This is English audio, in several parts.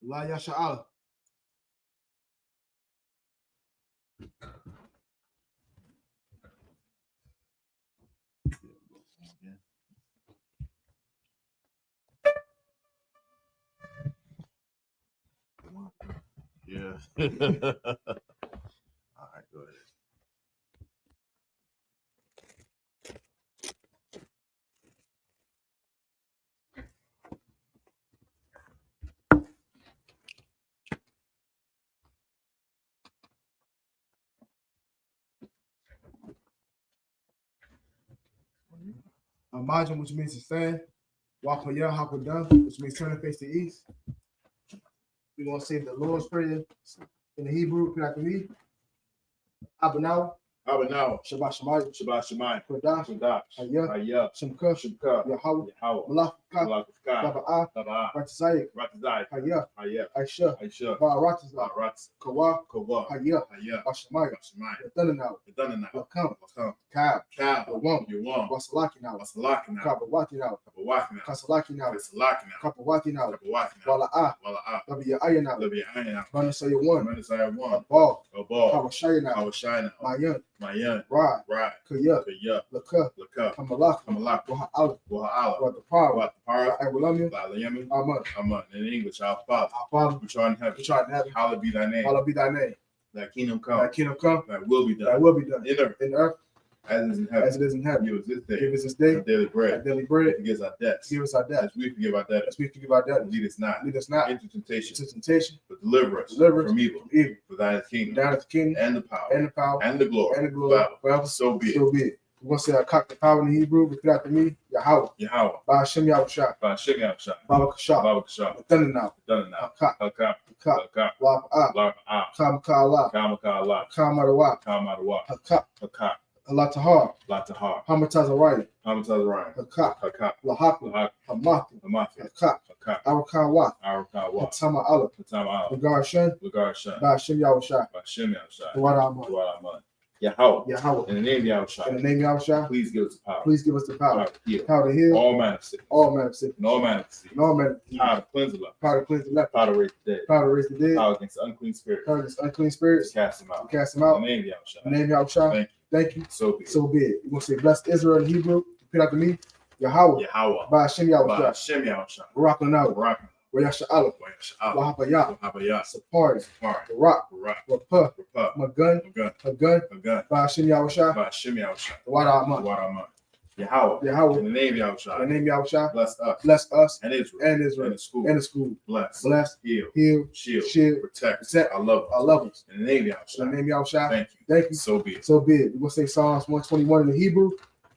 La Yasha'ala. Yeah. All right, go ahead. Imagine, which means to stand. Wapaya Hapadan, which means turn and face the east. We're going to say the Lord's Prayer in the Hebrew. Repeat after me. Abanaw. Abanaw. Shabbat Shemayim. Shabbat Shemayim. Kodash. Kodash. I.S.U.P.K. Shemka. Shemka. Yahweh. Yahweh. Malafka. Malafka. Taba'a. Taba'a. Ratazayik. Ratazayik. Hayah. Hayah. Aisha. Aisha. Ba'aratazah. Ba'aratazah. Kawa. Kawa. Hayah. Hayah. Bashamayim. Bashamayim. Yadanaw. Yadanaw. Lakam. Lakam. Kab. Kab. Yawam. Yawam. Wasalakinaw. Wasalakinaw. Kabawatinaw. Kabawatinaw. Kasalakinaw. Kasalakinaw. Kapawatinaw. Kapawatinaw. Wala'a. Wala'a. Labiya'ayanaw. Labiya'ayanaw. Manasaya1. Manasaya1. Abal. Abal. Kawashayanaw. Kawashayanaw. Mayan. Mayan. Rod. Rod. Kaya. Kaya. Laka. Laka. Kamalak. Kamalak. Waha'ala. Waha'ala. Watapara. Watapara. Iwalami. Iwalami. Aman. Aman. In English, our Father. Our Father. Which art in heaven. Which art in heaven. Hallowed be thy name. Hallowed be thy name. Thy kingdom come. Thy kingdom come. Thy will be done. Thy will be done. In earth. In earth. As it is in heaven. As it is in heaven. Give us this day. Give us this day. Our daily bread. Our daily bread. Forgive us our debts. Give us our debts. As we forgive our debtors. As we forgive our debtors. Lead us not. Lead us not into temptation. Into temptation. But deliver us. Deliver us from evil. From evil. For thine is the kingdom. Thine is the kingdom. And the power. And the power. And the glory. And the glory. Forever. So be it. So be it. We're going to say I cock the power in the Hebrew. Repeat after me. Yahweh. Yahweh. Ba'ashem Yahushua. Ba'ashem Yahushua. Baba Kasha. Baba Kasha. Yadanaw. Yadanaw. Hakak. Hakak. Hakak. Lapa'a. Lapa'a. Kamakala. Kamakala. Kamarawa. Kamarawa. Hakak. Hakak. Latahar. Latahar. Hamatazariah. Hamatazariah. Hakak. Hakak. Lahak. Lahak. Hamathi. Hamathi. Hakak. Hakak. Arakawa. Arakawa. Hatama Allah. Hatama Allah. Lagarashan. Lagarashan. Ba'ashem Yahushua. Ba'ashem Yahushua. Duwadaman. Duwadaman. Yahweh. Yahweh. In the name of Yahushua. In the name of Yahushua. Please give us the power. Please give us the power. Power to heal. All manner of sickness. All manner of sickness. And all manner of disease. And all manner of disease. Power to cleanse the left. Power to cleanse the left. Power to raise the dead. Power to raise the dead. Power against unclean spirits. Power against unclean spirits. To cast them out. To cast them out. In the name of Yahushua. In the name of Yahushua. Thank you. Thank you. So be it. So be it. We're going to say, bless Israel in Hebrew. Repeat after me. Yahweh. Yahweh. Ba'ashem Yahushua. Ba'ashem Yahushua. Barakanaw. Barakanaw. Wayasha'ala. Wayasha'ala. Wahapaya. Wahapaya. Sapari. Sapari. Barak. Barak. Wapa. Wapa. Magun. Magun. Magun. Magun. Ba'ashem Yahushua. Ba'ashem Yahushua. Duwadaman. Duwadaman. Yahweh. Yahweh. In the name of Yahushua. In the name of Yahushua. Bless us. Bless us. And Israel. And Israel. And the school. And the school. Bless. Bless. Heal. Heal. Shield. Shield. Protect. Protect. Our lovers. Our lovers. In the name of Yahushua. In the name of Yahushua. Thank you. Thank you. So be it. So be it. We're going to say Psalms 121 in the Hebrew.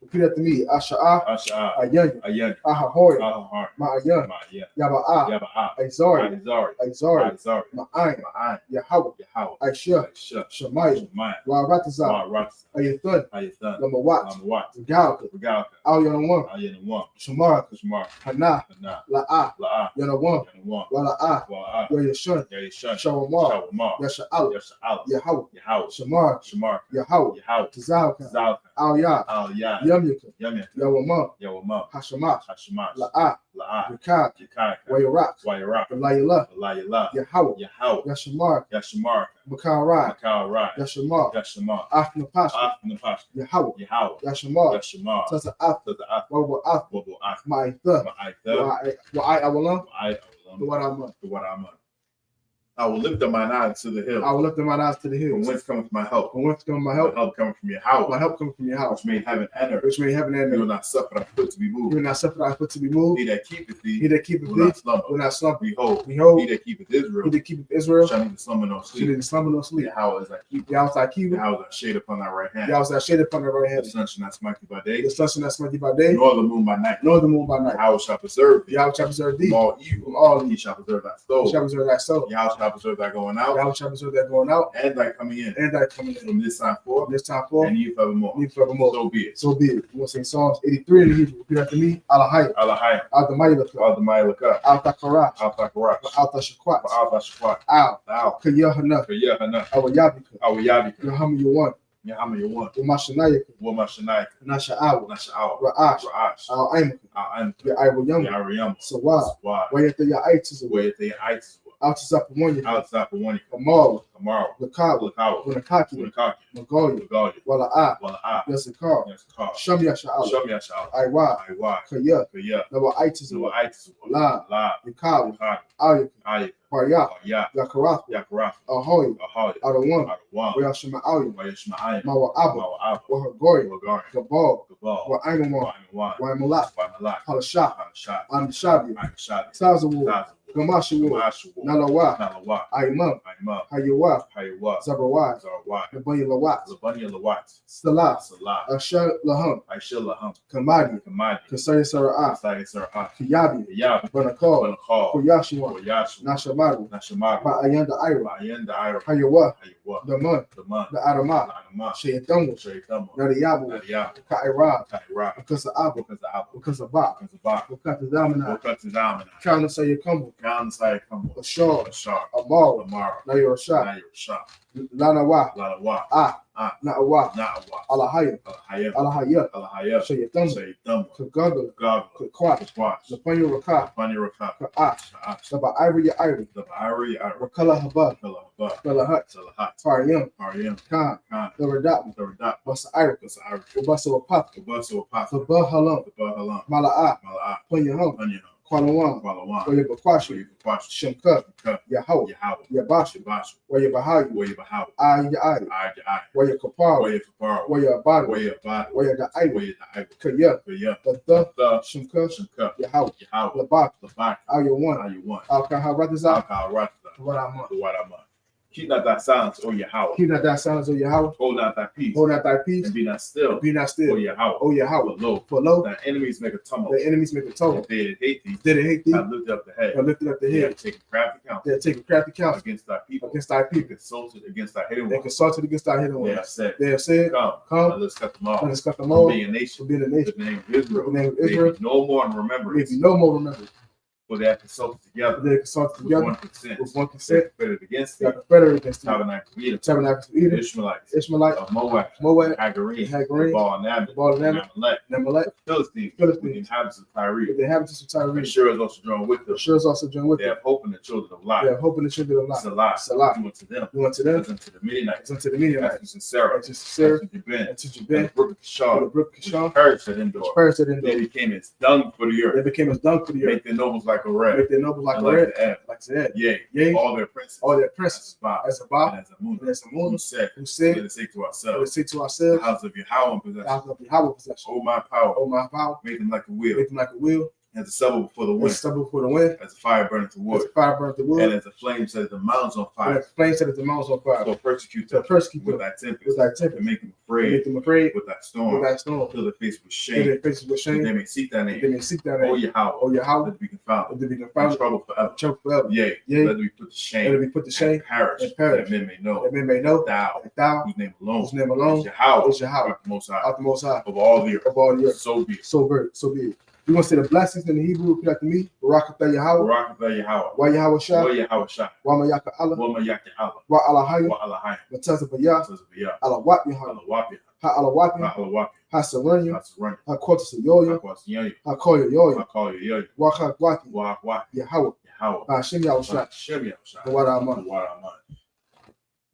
Repeat after me. Asha'a. Asha'a. Ayanya. Ayanya. Ahahori. Ahahori. Ma'ayan. Ma'ayan. Yaba'a. Yaba'a. Aizari. Aizari. Aizari. Aizari. Ma'ayin. Ma'ayin. Yahweh. Yahweh. Aisha. Aisha. Shemayim. Shemayim. Wa'aratazah. Wa'aratazah. Ayathan. Ayathan. Lamawat. Lamawat. Regalka. Regalka. Al-Yanawam. Al-Yanawam. Shamarka. Shamarka. Hana. Hana. La'a. La'a. Yanawam. Yanawam. Wala'a. Wala'a. Yayashun. Yayashun. Shawamar. Shawamar. Yasha'ala. Yasha'ala. Yahweh. Yahweh. Shamarka. Shamarka. Yahweh. Yahweh. Tazalka. Tazalka. Al-Ya. Al-Ya. Yamyaka. Yamyaka. Yawamam. Yawamam. Hashamash. Hashamash. La'a. La'a. Yakak. Yakak. Wayarak. Wayarak. Layala. Layala. Yahweh. Yahweh. Yashamar. Yashamar. Makarai. Makarai. Yashamar. Yashamar. Afnapash. Afnapash. Yahweh. Yahweh. Yashamar. Yashamar. Tasa Af. Tasa Af. Wabu Af. Wabu Af. Ma'itha. Ma'itha. Wa'ai Awalam. Wa'ai Awalam. Duwadaman. Duwadaman. I will lift up mine eyes to the hill. I will lift up mine eyes to the hill. From whence cometh my help? From whence cometh my help? My help coming from Yahweh. My help coming from Yahweh. Which made heaven and earth. Which made heaven and earth. You will not suffer thy foot to be moved. You will not suffer thy foot to be moved. He that keepeth thee. He that keepeth thee. Will not slumber. Will not slumber. Behold. Behold. He that keepeth Israel. He that keepeth Israel. Shall neither slumber nor sleep. Shall neither slumber nor sleep. Yahweh is thy keeper. Yahweh is thy keeper. Yahweh is thy shade upon thy right hand. Yahweh is thy shade upon thy right hand. The sun shall not smite thee by day. The sun shall not smite thee by day. Nor the moon by night. Nor the moon by night. Yahweh shall preserve thee. Yahweh shall preserve thee. From all evil. From all evil. He shall preserve thy soul. He shall preserve thy soul. Yahweh shall preserve thy going out. Yahweh shall preserve thy going out. And thy coming in. And thy coming in. From this time forth. From this time forth. And you forevermore. You forevermore. So be it. So be it. We're going to sing Psalms 83 in the Hebrew. Repeat after me. Alahaya. Alahaya. Al-Damayilaka. Al-Damayilaka. Al-Takarach. Al-Takarach. Al-Tashakwat. Al-Tashakwat. Al. Yahanna. Yahanna. Al-Yabika. Al-Yabika. Yahanna. Yahanna Yawan. Wamashanayaka. Wamashanayaka. Nasha'awa. Nasha'awa. Ra'ash. Ra'ash. Al-Aimaka. Al-Aimaka. Ya'ayam. Ya'ayam. Sawad. Sawad. Wayata Ya'aitis. Wayata Ya'aitis. Altasapamonia, Altasapamonia, Amara, Amara, Lakawa, Lakawa, Winakaki, Winakaki, Magoya, Wala'a, Wala'a, Yasakar, Yasakar, Shamya Sha'ala, Shamya Sha'ala, Aiwa, Aiwa, Kaya, Kaya, Nawaitis, Nawaitis, La, La, Yakawa, Yakari, Ayaka, Ayaka, Parya, Ya, Yakarath, Yakarath, Ahoy, Ahoy, Adawan, Adawan, Wayashima Ayaka, Wayashma'ayim, Mawa Abba, Mawa'aba, Wahagori, Wagari, Gabal, Gabal, Wa'aimawan, Wa'aimawan, Wa'aimalak, Wa'aimalak, Halashah, Halashah, Amshabi, Anishabi, Tazawu, Tazawu, Gamashawu, Gamashawu, Nalawa, Nalawa, Aimam, Aimam, Hayawa, Hayawa, Zabawai, Zarawai, Nabanya Lawat, Labanya Lawat, Salah, Salah, Ashar Laham, Aishah Laham, Kamadi, Kamadi, Kasari Sara'ah, Kasai Sarah, Kiyabi, Yabi, Banakal, Banakal, Koyashima, Koyashma, Nashamaru, Nashamaru, Ba'ayanda Ira, Ba'ayanda Ira, Hayawa, Hayawa, Daman, Daman, the Adama, Lanama, Shayatamu, Shaytama, Nadiyabu, Nadiyabu, Kaira, Kaira, because of Abu, because of Abba, because of Ba, because of Ba, because of Zamana, because of Zamana, Counter Sayakambu, Kansai Kambo, Ashar, Ashar, Amara, Amara, Nayor Shah, Nair Shah, Lanawa, Lalawa, Na'awa, Na'awa, Alahaya, Alahaya, Alahaya, Alahaya, Shayatamu, Shaytama, Kagaga, Gaga, Kakwash, Kwash, Lapanya Raka, Bunny Raka, Ka'at, Sha'at, Saba Ivory Ivory, the Ba'ari, Wakala Haba, Kalahaba, Kalahat, Salahat, Faryam, Ariam, Khan, Khan, the Radat, the Radat, Basa Ivory, the Sa'ari, Ubasa Wapaka, the Basu Apatha, the Bahalam, the Bahalam, Mala'a, Mala'at, Punyahum, Onion, Kwalawan, Walawan, Wayabakwashi, Wayabakwash, Shamka, Yahoo, Yahweh, Yabashi, Yabash, Wayabahayu, Wayabahaw, Ayai, Ayai, Wayakapar, Wayakapar, Wayabadi, Wayabad, Wayadaiva, Wayadaiva, Kaya, Kaya, the the Shamka, Shamka, Yahoo, Yahweh, Labak, Labak, Ayawan, Ayuwan, Alkaharatazah, Alkaharatha, what I'm on. what I'm on. Keep not thy silence, O Yahweh. Keep not thy silence, O Yahweh. Hold not thy peace. Hold not thy peace. And be not still. Be not still. O Yahweh. O Yahweh. For lo, thy enemies make a tumult. The enemies make a tumult. They that hate thee. They that hate thee. Have lifted up the head. Have lifted up the They head. have taken crafty counsel. They have taken crafty counsel Against thy people. Against thy people. Consulted against thy hidden They ones. consulted against thy hidden ones. They have said, Come, let us cut them off. let us cut them off. From being a nation. From being a nation. The name of Israel. The name of Israel. May be no more in remembrance. May be no more remembered. For they have consulted together. They consulted together. With one consent. With one consent. They confederate against They thee. confederate against thee. Tabernacle of Edom. Tabernacle of Edom. Ishmaelites. Ishmaelite. Of Moab. Moab. Hagarene. Hagarene. Baal-Anamit. Baal-Anamit. Amalek. Philistines. With the inhabitants of Tyre. With the inhabitants of Tyre. Ashur is also joined with them. Ashur is also joined with They them. have hope in the children of Lot. They have hope in the children of Lot. Salah. Salah. You unto them. You unto them. As unto the Midianites. As unto the Midianites. As to Sarah. As to Sarah. As to Jabin. As to Jabin. And the brook of Kishon. The brook of Kishon. Which perished at Endor. Which perished at Endor. They became as dung for the earth. They became as dung for the earth. Make their nobles like a red. Make their nobles like and a red. Like the ebb. Like the ebb. Yea. All their princes. All their princes. As a Bob. And as a moon. And as a moon. Who said. Let us say to us ourselves. say to ourselves. The house of Yahweh possession. The house of Yahweh possession. Oh my power. Oh my power. Make them like a wheel. Make them like a wheel. As a stubble before the wind. As a stubble before the wind. As a fire burneth the wood. As a fire burneth the wood. And as a flame sets the mountains on fire. And as a flame sets the mountains on fire. So persecute them. With thy tempest. With thy tempest. And make them afraid. Make them afraid. With thy storm. With thy storm. Fill their face with shame. Fill their faces with shame. And they may seek thy name. They may seek thy name. Oh Yahweh. Oh Yahweh. Let it be confounded. Let it be confounded. In trouble forever. Trouble forever. Yea. Yea. Let it be put to shame. Let it be put to shame. And perish. And perish. That men may know. That men may know. Thou. Thou. Whose name alone. Whose name alone. Is Yahweh. Is Yahweh. Art the Most High. Art the Most High. Of all the earth. Of all the earth. So be it. So be it. So be it. We're going to say the blessings in the Hebrew. Repeat after me. Barakatah Yahweh. Barakatah Yahweh. Wa Yahweh Shah. Wa Yahweh Shah. Wa Mayaka Allah. Wa Mayaka Allah. Wa Alahaya. Wa Alahaya. Matazah Bayah. Tazabiyah. Alawat Yahweh. Alawapia. Ha Alawat. Ha Alawapia. Ha Saranya. Ha Saranya. Ha Quartus Yoya. Ha Kwasiyoya. Ha Koya Yoya. Ha Koya Yoya. Wa Khakwati. Wa Kwati. Yahweh. Yahweh. Ha Shem Yahweh Shah. Shem Yahweh Shah. The Wada Aman. The Wada Aman.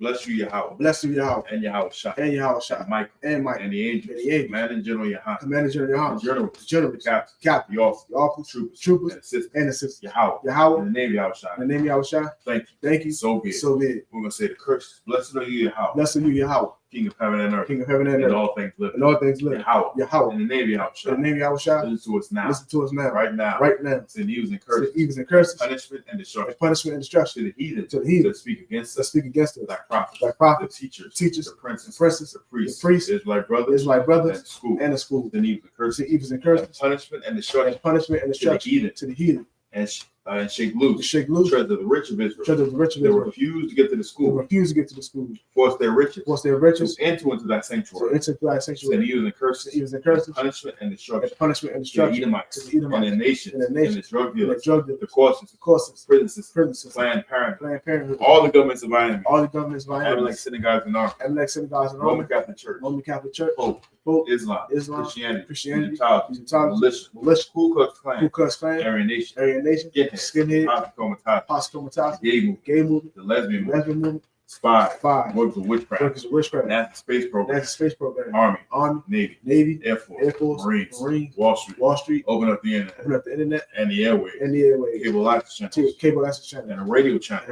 Bless you, Yahweh. Bless you, Yahweh. And Yahweh Shah. And Yahweh Shah. Michael. And Mike. And the angels. And the angels. Commanding General Yahanna. Commanding General Yahanna. The generals. The generals. The captains. Captain. The officers. The officers. Troopers. Troopers. And assistants. And assistants. Yahweh. Yahweh. In the name of Yahweh Shah. In the name of Yahweh Shah. Thank you. Thank you. So be it. So be it. We're going to say the curses. Blessed are you, Yahweh. Blessed are you, Yahweh. King of heaven and earth. King of heaven and And earth. all things living. And all things living. Yahweh. Yahweh. In the name of Yahweh Shah. In the name of Yahweh Shah. Listen to us now. Listen to us now. Right now. Right now. Send evils and To curses. the evils and curses. Punishment and destruction. And punishment and destruction. To the heathen. To the heathen. That speak against That us. speak against us. Thy prophets. Thy prophets. The teachers. Teachers. The princes. Princes. The priests. The priests. The Israelite brothers. Israelite brothers. And the school. And the school. The evils and curses. To evils and And curses. punishment and destruction. And punishment and To the destruction. heathen. To the heathen. And shake To loose. shake loose. Treasure of the rich of Israel. Treasure of the rich of They Israel. refuse to get to the They school. refuse to get to the school. Force their riches. Force their riches. To enter into that To sanctuary. enter thy Send sanctuary. evils and To curses. evils and curses. Punishment and destruction. And punishment and To the destruction. Edomites. To the Edomites. And the nations. And the nations. And the drug And the dealers. drug dealers. The courses. The courses. Prison systems. Prison systems. Planned Parenthood. Planned Parenthood. All the governments of our enemies. All the governments of our Amalek enemies. synagogues and armies. Amalek synagogues and Roman Roman Catholic Church. Catholic Church. Pope. Pope, Islam, Islam, Christianity, Christianity, Egyptology, Egyptology, militia, Ku Klux Ku Klan, Klux Klan, Aryan Nation, Aryan Nation, Skinhead, Skinhead, Posse, Gay Movement, the Lesbian Movement, Lesbian Movement, Spy, Spy, Workers of Witchcraft, Workers of Witchcraft, NASA Space Program, Army, Navy, Air Force, Marines, Wall Street, Open Up the Internet, and the Airways, Cable access channels, and a radio channel,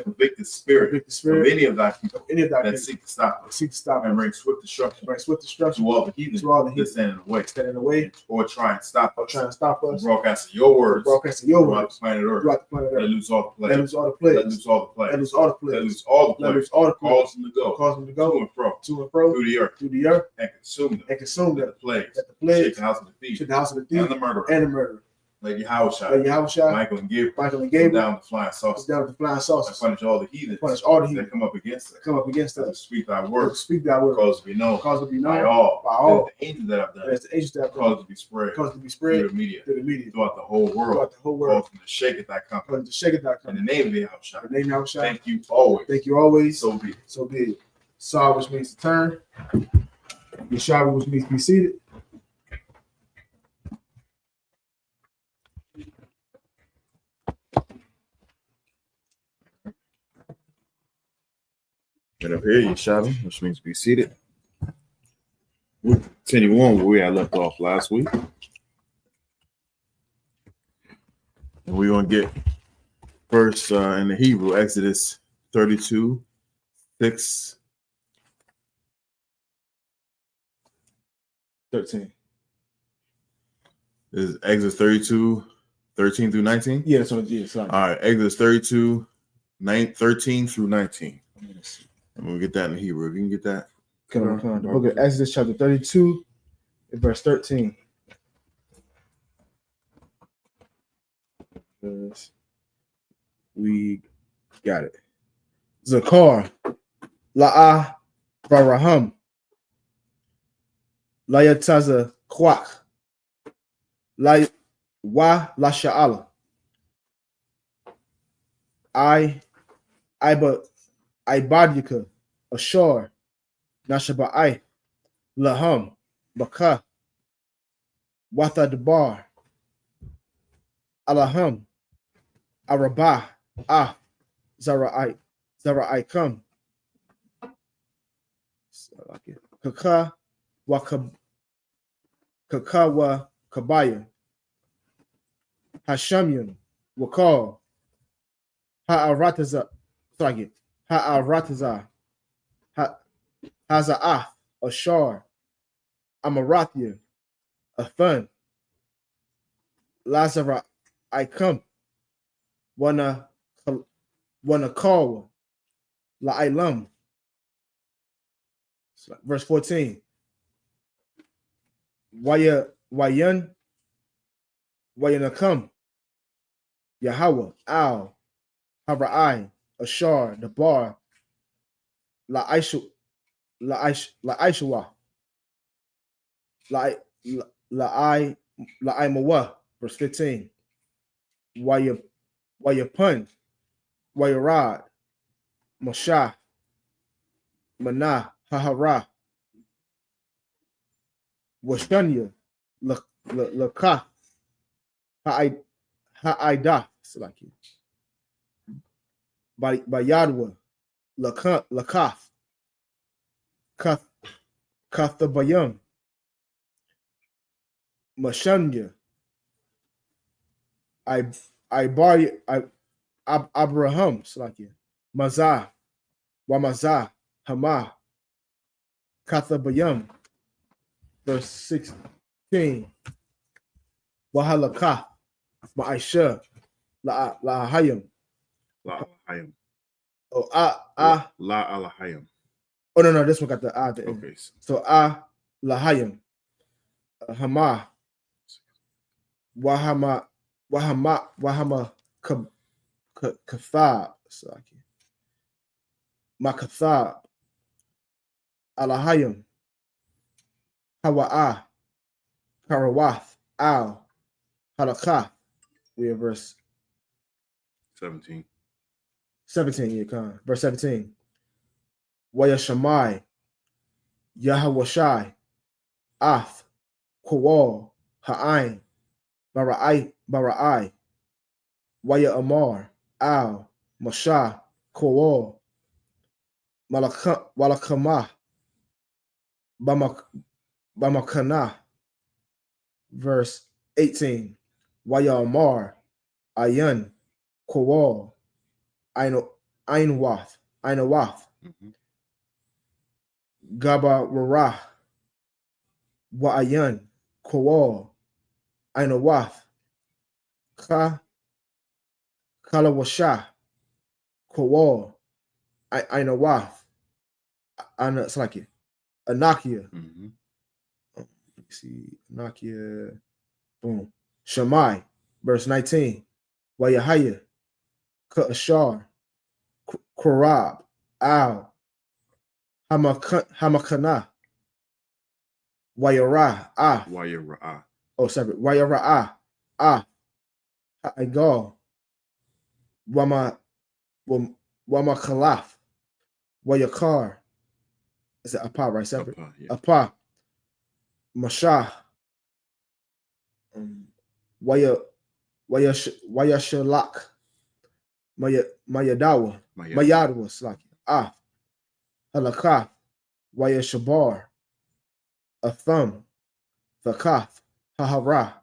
convict the spirit of any of thy people that seek to stop us, and bring swift destruction to all the heathen that stand in the way, or try and stop us, broadcasting your words throughout the planet Earth. Let loose all the plagues. Let loose all the plagues. Let loose all the plagues. Cause them to go to and fro through the earth and consume them. Let the plagues shake the house of the thief and the murderer. Let Yahushua, Michael and Gabriel come down the flying saucers. And punish all the heathens that come up against us. Let us speak thy word. Cause to be known by all. That the angels that have done it. Cause to be spread through the media. Throughout the whole world. Cause them to shake at thy company. In the name of Yahushua. Thank you always. So be it. Saw, which means to turn. Yeshua, which means to be seated. And up here, Yeshua, which means be seated. We'll continue on where we had left off last week. And we're going to get first in the Hebrew, Exodus 32, 6, 13. Is Exodus 32, 13 through 19? Yeah, that's what it is. All right, Exodus 32, 13 through 19. And we'll get that in the Hebrew. If you can get that. Come on. The book of Exodus, chapter 32, verse 13. We got it. Zakar, La'ah, Baraham, Layataza Kwak, Wa La Sha'ala. Ibadika, Ashar, Nashaba'ai, Laham, Baka, Watha Dabar, Alaham, Arabah, Zara'ai come, Kaka wa Kabaya, Hashamyun, Wakal, Ha'arataza, Haza'ah, Ashar, Amarathia, Athan, Lazarus, I come, Wana Kawa, La'ilam. Verse 14. Wayanakam, Yahweh, Al, Hara'ai, Ashar, the bar, La'ishwa, La'imawa, verse 15. Wayapun, Wayarad, Mashah, Manah, Hahara, Washanya, Lakah, Ha'aidah, Salaki, Bayadwa, Lakaf, Kathabayam, Mashanya, Abraham, Salaki, Mazah, Wamazah, Hamah, Kathabayam, verse 16. Wahalakah, Ma'aisha, La'ahayim. La'alahayim. Oh, La'alahayim. Oh, no, this one got the at the end. Okay. So, Lahayim, Hama, Wahama, Kathab, Makathab, Alahayim, Hawa'ah, Karawath, Al, Halakah. We have verse 17. 17, verse 17. Wayashamai, Yahawashai, Ath, Kowal, Ha'ain, Bara'ai, Waya Amar, Al, Mashah, Kowal, Malakamah, Bamakana, verse 18. Waya Amar, Ayan, Kowal, Ainawath, Gaba Rarah, Wa'ayan, Kowal, Ainawath, Kalawashah, Kowal, Ainawath, Anakia. Mm-hmm. Let me see. Anakia. Boom. Shammai, verse 19. Wayahaya, Ka'ashar, Korab, Al, Hamakana, Wayarah, Wayarah. Oh, sorry. Wayarah, Haigal, Wama Kalaf, Wayakar. Is it Apa, right? Separate. Apa, Mashah, Wayashalak, Mayadawa, Slaki, Halakah, Wayashabar, Atham, Thakath, Hahara.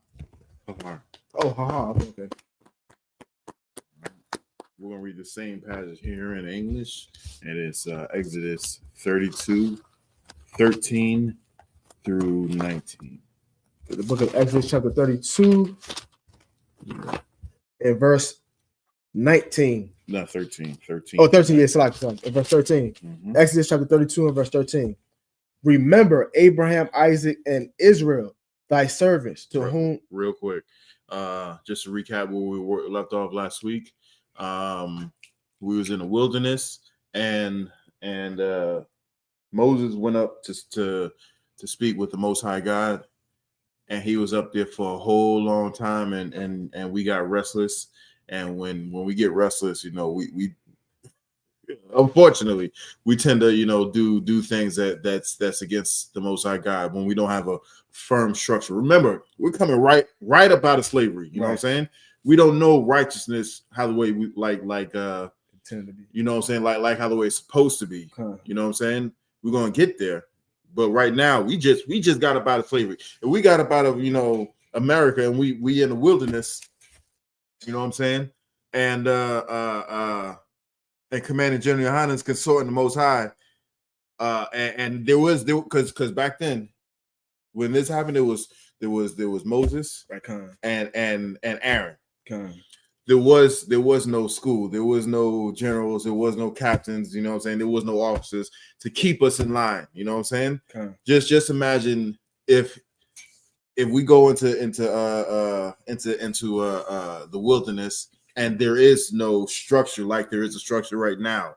Oh, haha. Okay. We're going to read the same passage here in English, and it's Exodus 32, 13 through 19. The book of Exodus, chapter 32, and verse 19. No, 13. Oh, 13, yes, like verse 13. Mm-hmm. Exodus chapter 32 and verse 13. Remember Abraham, Isaac, and Israel, thy servants, to whom. Real quick, just to recap where we were left off last week. We was in the wilderness, and Moses went up to speak with the Most High God, and he was up there for a whole long time, and we got restless. And when we get restless, we unfortunately we tend to do things that's against the Most High God when we don't have a firm structure. Remember, we're coming right up out of slavery. You know what I'm saying? We don't know righteousness how the way we like you know what I'm saying, like how the way it's supposed to be. You know what I'm saying? We're gonna get there, but right now we just got up out of slavery. If we got up out of America and we in the wilderness, you know what I'm saying, and Commanding General Yahanna is consorting the Most High. And there was because back then when this happened, there was Moses and Aaron. There was no school, there was no generals, there was no captains, you know what I'm saying? There was no officers to keep us in line, you know what I'm saying? Just imagine if we go into the wilderness and there is no structure like there is a structure right now.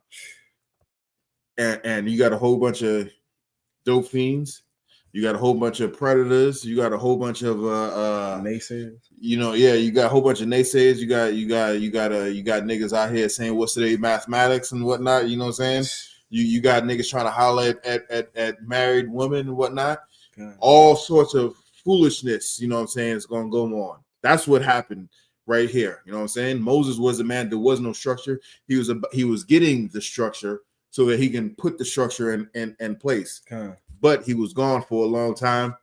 And you got a whole bunch of dope fiends, you got a whole bunch of predators, you got a whole bunch of naysayers. You got a whole bunch of naysayers. You got niggas out here saying what's today mathematics and whatnot. You know what I'm saying? You got niggas trying to holler at married women and whatnot. All sorts of foolishness. You know what I'm saying? It's gonna go on. That's what happened right here. You know what I'm saying? Moses was a man. There was no structure. He was getting the structure so that he can put the structure in place. But he was gone for a long time.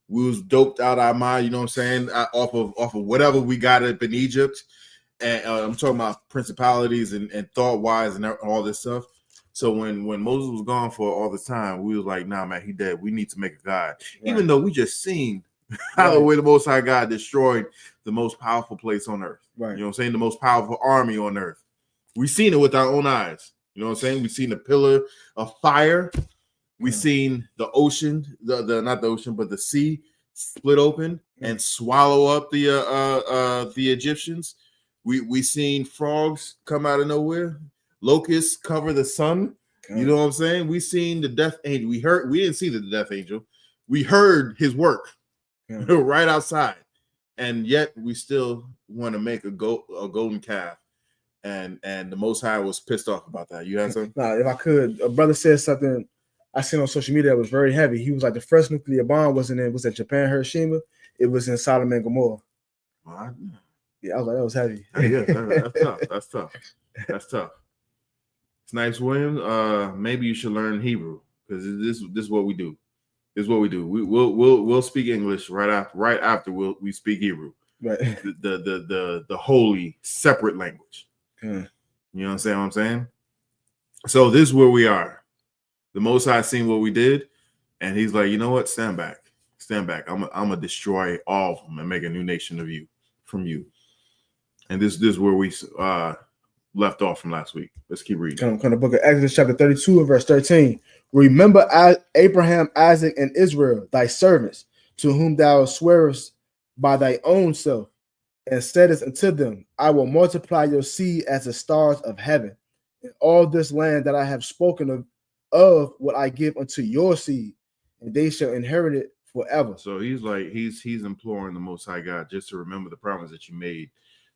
We was doped out our mind, you know what I'm saying, off of whatever we got up in Egypt. And I'm talking about principalities and thought wise and all this stuff. So when Moses was gone for all this time, we was like, nah, man, he dead. We need to make a God. Right. Even though we just seen how the way the Most High God destroyed the most powerful place on earth. Right. You know what I'm saying? The most powerful army on earth. We seen it with our own eyes. You know what I'm saying? We seen the pillar of fire. We seen the ocean, the not the ocean, but the sea split open and swallow up the Egyptians. We seen frogs come out of nowhere, locusts cover the sun. You know what I'm saying? We seen the death angel. We didn't see the death angel. We heard his work right outside, and yet we still want to make a golden calf. And the Most High was pissed off about that. You have something? Nah, if I could, a brother said something I seen on social media that was very heavy. He was like the first nuclear bomb was at Japan, Hiroshima. It was in Sodom and Gomorrah. Yeah, I was like, that was heavy. Yeah, that's tough. Snipes Williams, maybe you should learn Hebrew because this is what we do. This is what we do. We'll speak English right after we speak Hebrew. Right. The holy separate language. You know what I'm saying? So this is where we are. The Most High seen what we did, and he's like, you know what? Stand back. I'm gonna destroy all of them and make a new nation of you from you. And this is where we left off from last week. Let's keep reading. Come the book of Exodus chapter 32 and verse 13. Remember Abraham, Isaac, and Israel, thy servants, to whom thou swearest by thy own self, and saidest unto them, I will multiply your seed as the stars of heaven, and all this land that I have spoken of will I give unto your seed, and they shall inherit it forever. So he's like, he's imploring the Most High God just to remember the promise that you made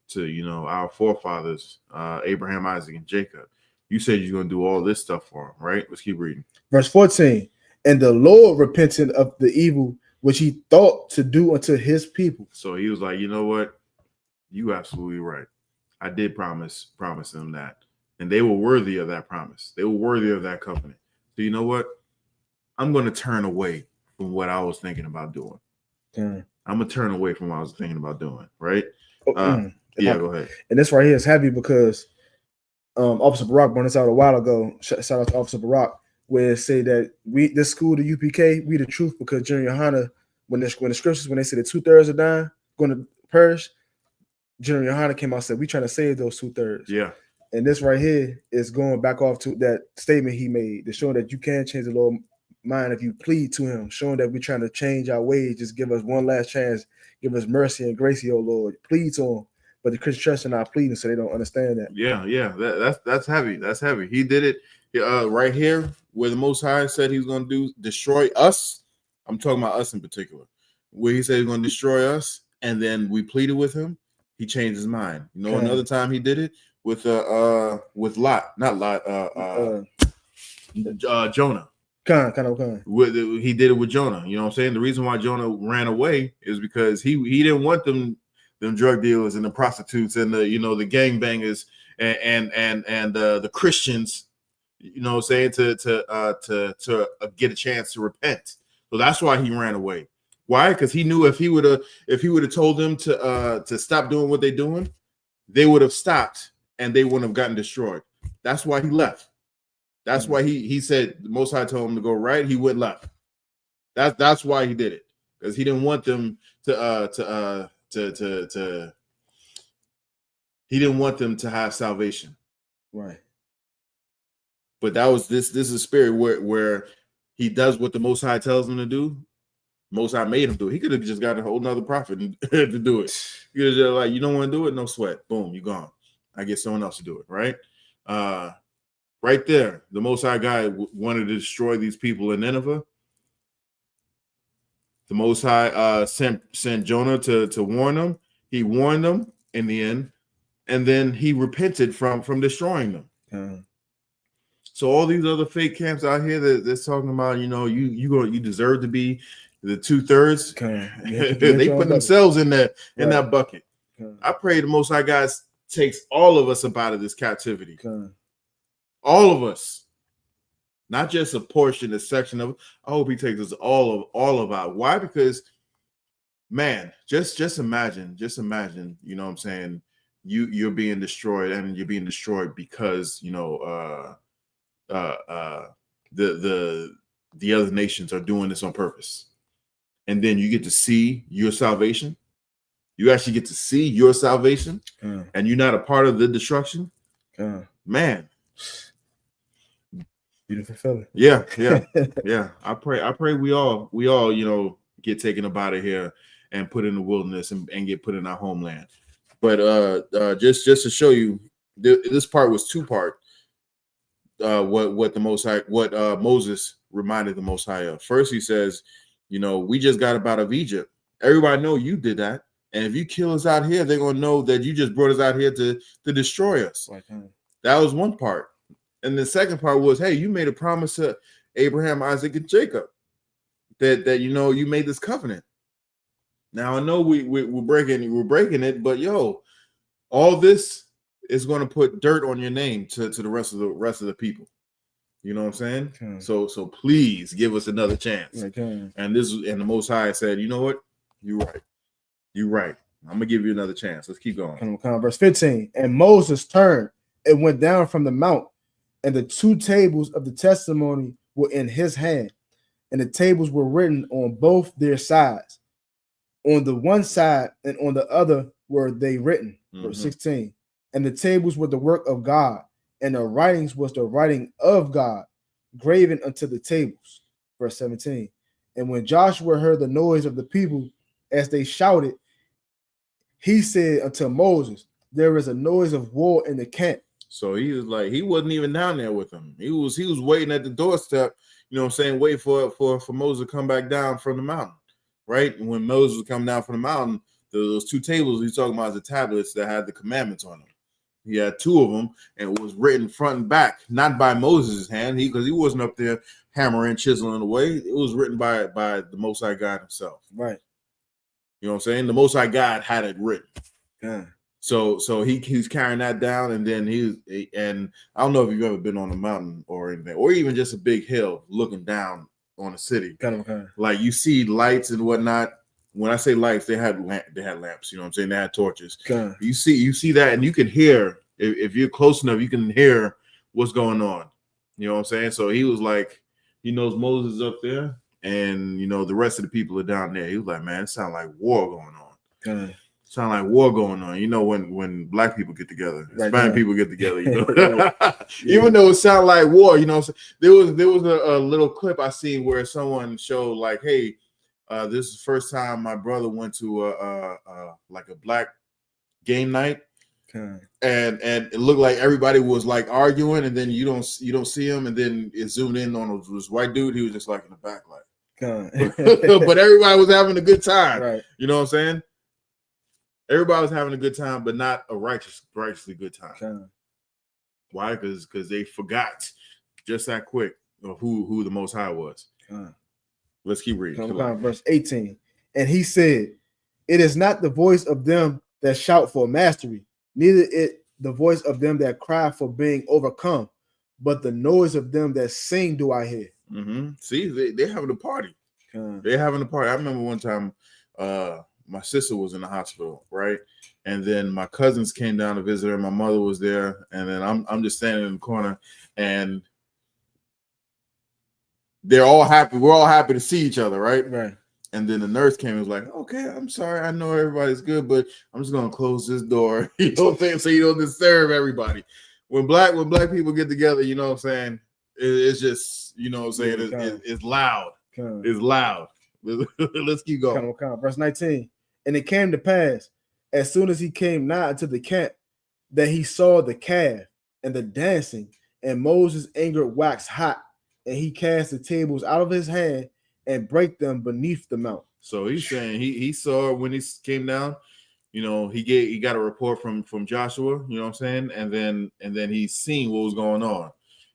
to, our forefathers, Abraham, Isaac, and Jacob. You said you're going to do all this stuff for them, right? Let's keep reading. Verse 14, and the Lord repented of the evil which he thought to do unto his people. So he was like, you know what? You absolutely right. I did promise them that. And they were worthy of that promise. They were worthy of that covenant. So you know what? I'm going to turn away from what I was thinking about doing. I'm going to turn away from what I was thinking about doing, right? Yeah, go ahead. And this right here is heavy because Officer Barack brought this out a while ago. Shout out to Officer Barack, where it say that this school, the UPK, we the truth, because during Yahanna, when the scriptures, when they say the 2/3 are dying, going to perish, General Yahanna came out and said, we trying to save those 2/3. Yeah. And this right here is going back off to that statement he made to show that you can change the Lord's mind if you plead to him, showing that we're trying to change our ways. Just give us one last chance. Give us mercy and grace, O Lord. Plead to him. But the Christian church are not pleading, so they don't understand that. Yeah. That's heavy. That's heavy. He did it right here where the Most High said he was going to destroy us. I'm talking about us in particular. Where he said he's going to destroy us, and then we pleaded with him. He changed his mind. Another time he did it with Lot, not Lot, Jonah. Kind of. He did it with Jonah. You know what I'm saying? The reason why Jonah ran away is because he didn't want them drug dealers and the prostitutes and the the gangbangers and the Christians, saying to get a chance to repent. So that's why he ran away. Why? Because he knew if he would have told them to stop doing what they're doing, they would have stopped and they wouldn't have gotten destroyed. That's why he left. That's why he said the Most High told him to go right. He went left. That's why he did it, because he didn't want them to he didn't want them to have salvation. Right. But that was this is a spirit where he does what the Most High tells him to do. Most High made him do it. He could have just got a whole nother prophet to do it. He could have just like, you don't want to do it, no sweat. Boom, you're gone. I get someone else to do it, right? Right there, the Most High God wanted to destroy these people in Nineveh. The Most High sent Jonah to warn them. He warned them in the end, and then he repented from destroying them. So all these other fake camps out here that's talking about, you deserve to be the 2/3. They put themselves in that bucket. I pray the Most High God takes all of us up out of this captivity. All of us, not just a portion, a section of it. I hope he takes us all of out. Why? Because, man, just imagine, you know what I'm saying? You're being destroyed, and you're being destroyed because the other nations are doing this on purpose. And then you get to see your salvation. You actually get to see your salvation, and you're not a part of the destruction. Man. Beautiful feeling. Yeah. I pray we all get taken up out of here and put in the wilderness and get put in our homeland. But just to show you, this part was 2-part. What the Most High, Moses reminded the Most High of. First, he says, we just got up out of Egypt. Everybody know you did that, and if you kill us out here, they're gonna know that you just brought us out here to destroy us. That was one part. And the second part was, hey, you made a promise to Abraham, Isaac, and Jacob. That you made this covenant. Now I know we're breaking it, but all this is going to put dirt on your name to the rest of the people. You know what I'm saying? Okay. So please give us another chance. Okay. And the Most High said, you know what? You're right. I'm gonna give you another chance. Let's keep going. Verse 15. And Moses turned and went down from the mount, and the 2 tables of the testimony were in his hand, and the tables were written on both their sides. On the one side and on the other were they written. Verse 16. And the tables were the work of God, and the writings was the writing of God, graven unto the tables. Verse 17. And when Joshua heard the noise of the people as they shouted, he said unto Moses, there is a noise of war in the camp. So he was like, he wasn't even down there with him. He was waiting at the doorstep, you know what I'm saying, wait for Moses to come back down from the mountain, right? And when Moses was coming down from the mountain, those 2 tables he's talking about is the tablets that had the commandments on them. He had 2 of them, and it was written front and back, not by Moses' hand, because he wasn't up there hammering, chiseling away. It was written by the Most High God himself. Right. You know what I'm saying? The Most High God had it written. Yeah. So he's carrying that down, and then and I don't know if you've ever been on a mountain or anything, or even just a big hill looking down on a city. Kind of. Like you see lights and whatnot. When I say lights, they had lamps. You know what I'm saying? They had torches. Okay. You see that, and you can hear if you're close enough, you can hear what's going on. You know what I'm saying? So he was like, he knows Moses up there, and the rest of the people are down there. He was like, man, it sounds like war going on. Okay. Sound like war going on. When black people get together, Right, Hispanic people get together, Yeah. Even though it sounded like war, there was a little clip I seen where someone showed like, hey, this is the first time my brother went to like a black game night. Okay. And it looked like everybody was like arguing, and then you don't see him, and then it zoomed in on this white dude. He was just like in the back, like, Okay. but everybody was having a good time. Right. You know what I'm saying? Everybody was having a good time, but not a righteously good time. Okay. Why? Because they forgot just that quick of who the Most High was. Okay. Let's keep reading. Verse 18. And he said, it is not the voice of them that shout for mastery, neither it the voice of them that cry for being overcome, but the noise of them that sing do I hear. See, they're having a party. They're having a party. I remember one time my sister was in the hospital, right? And then my cousins came down to visit her. My mother was there, and then I'm just standing in the corner, and they're all happy. We're all happy to see each other, right? Right. And then the nurse came and was like, okay, I'm sorry. I know everybody's good, but I'm just going to close this door. You know what I'm saying? So you don't disturb everybody. When black people get together, you know what I'm saying? It's just, you know what I'm saying? It's loud. It's loud. Let's keep going. Verse 19. And it came to pass, as soon as he came nigh to the camp, that he saw the calf and the dancing, and Moses' anger waxed hot, and he cast the tables out of his hand and break them beneath the mount. So he's saying he saw when he came down, he got a report from Joshua, you know what I'm saying? And then he seen what was going on.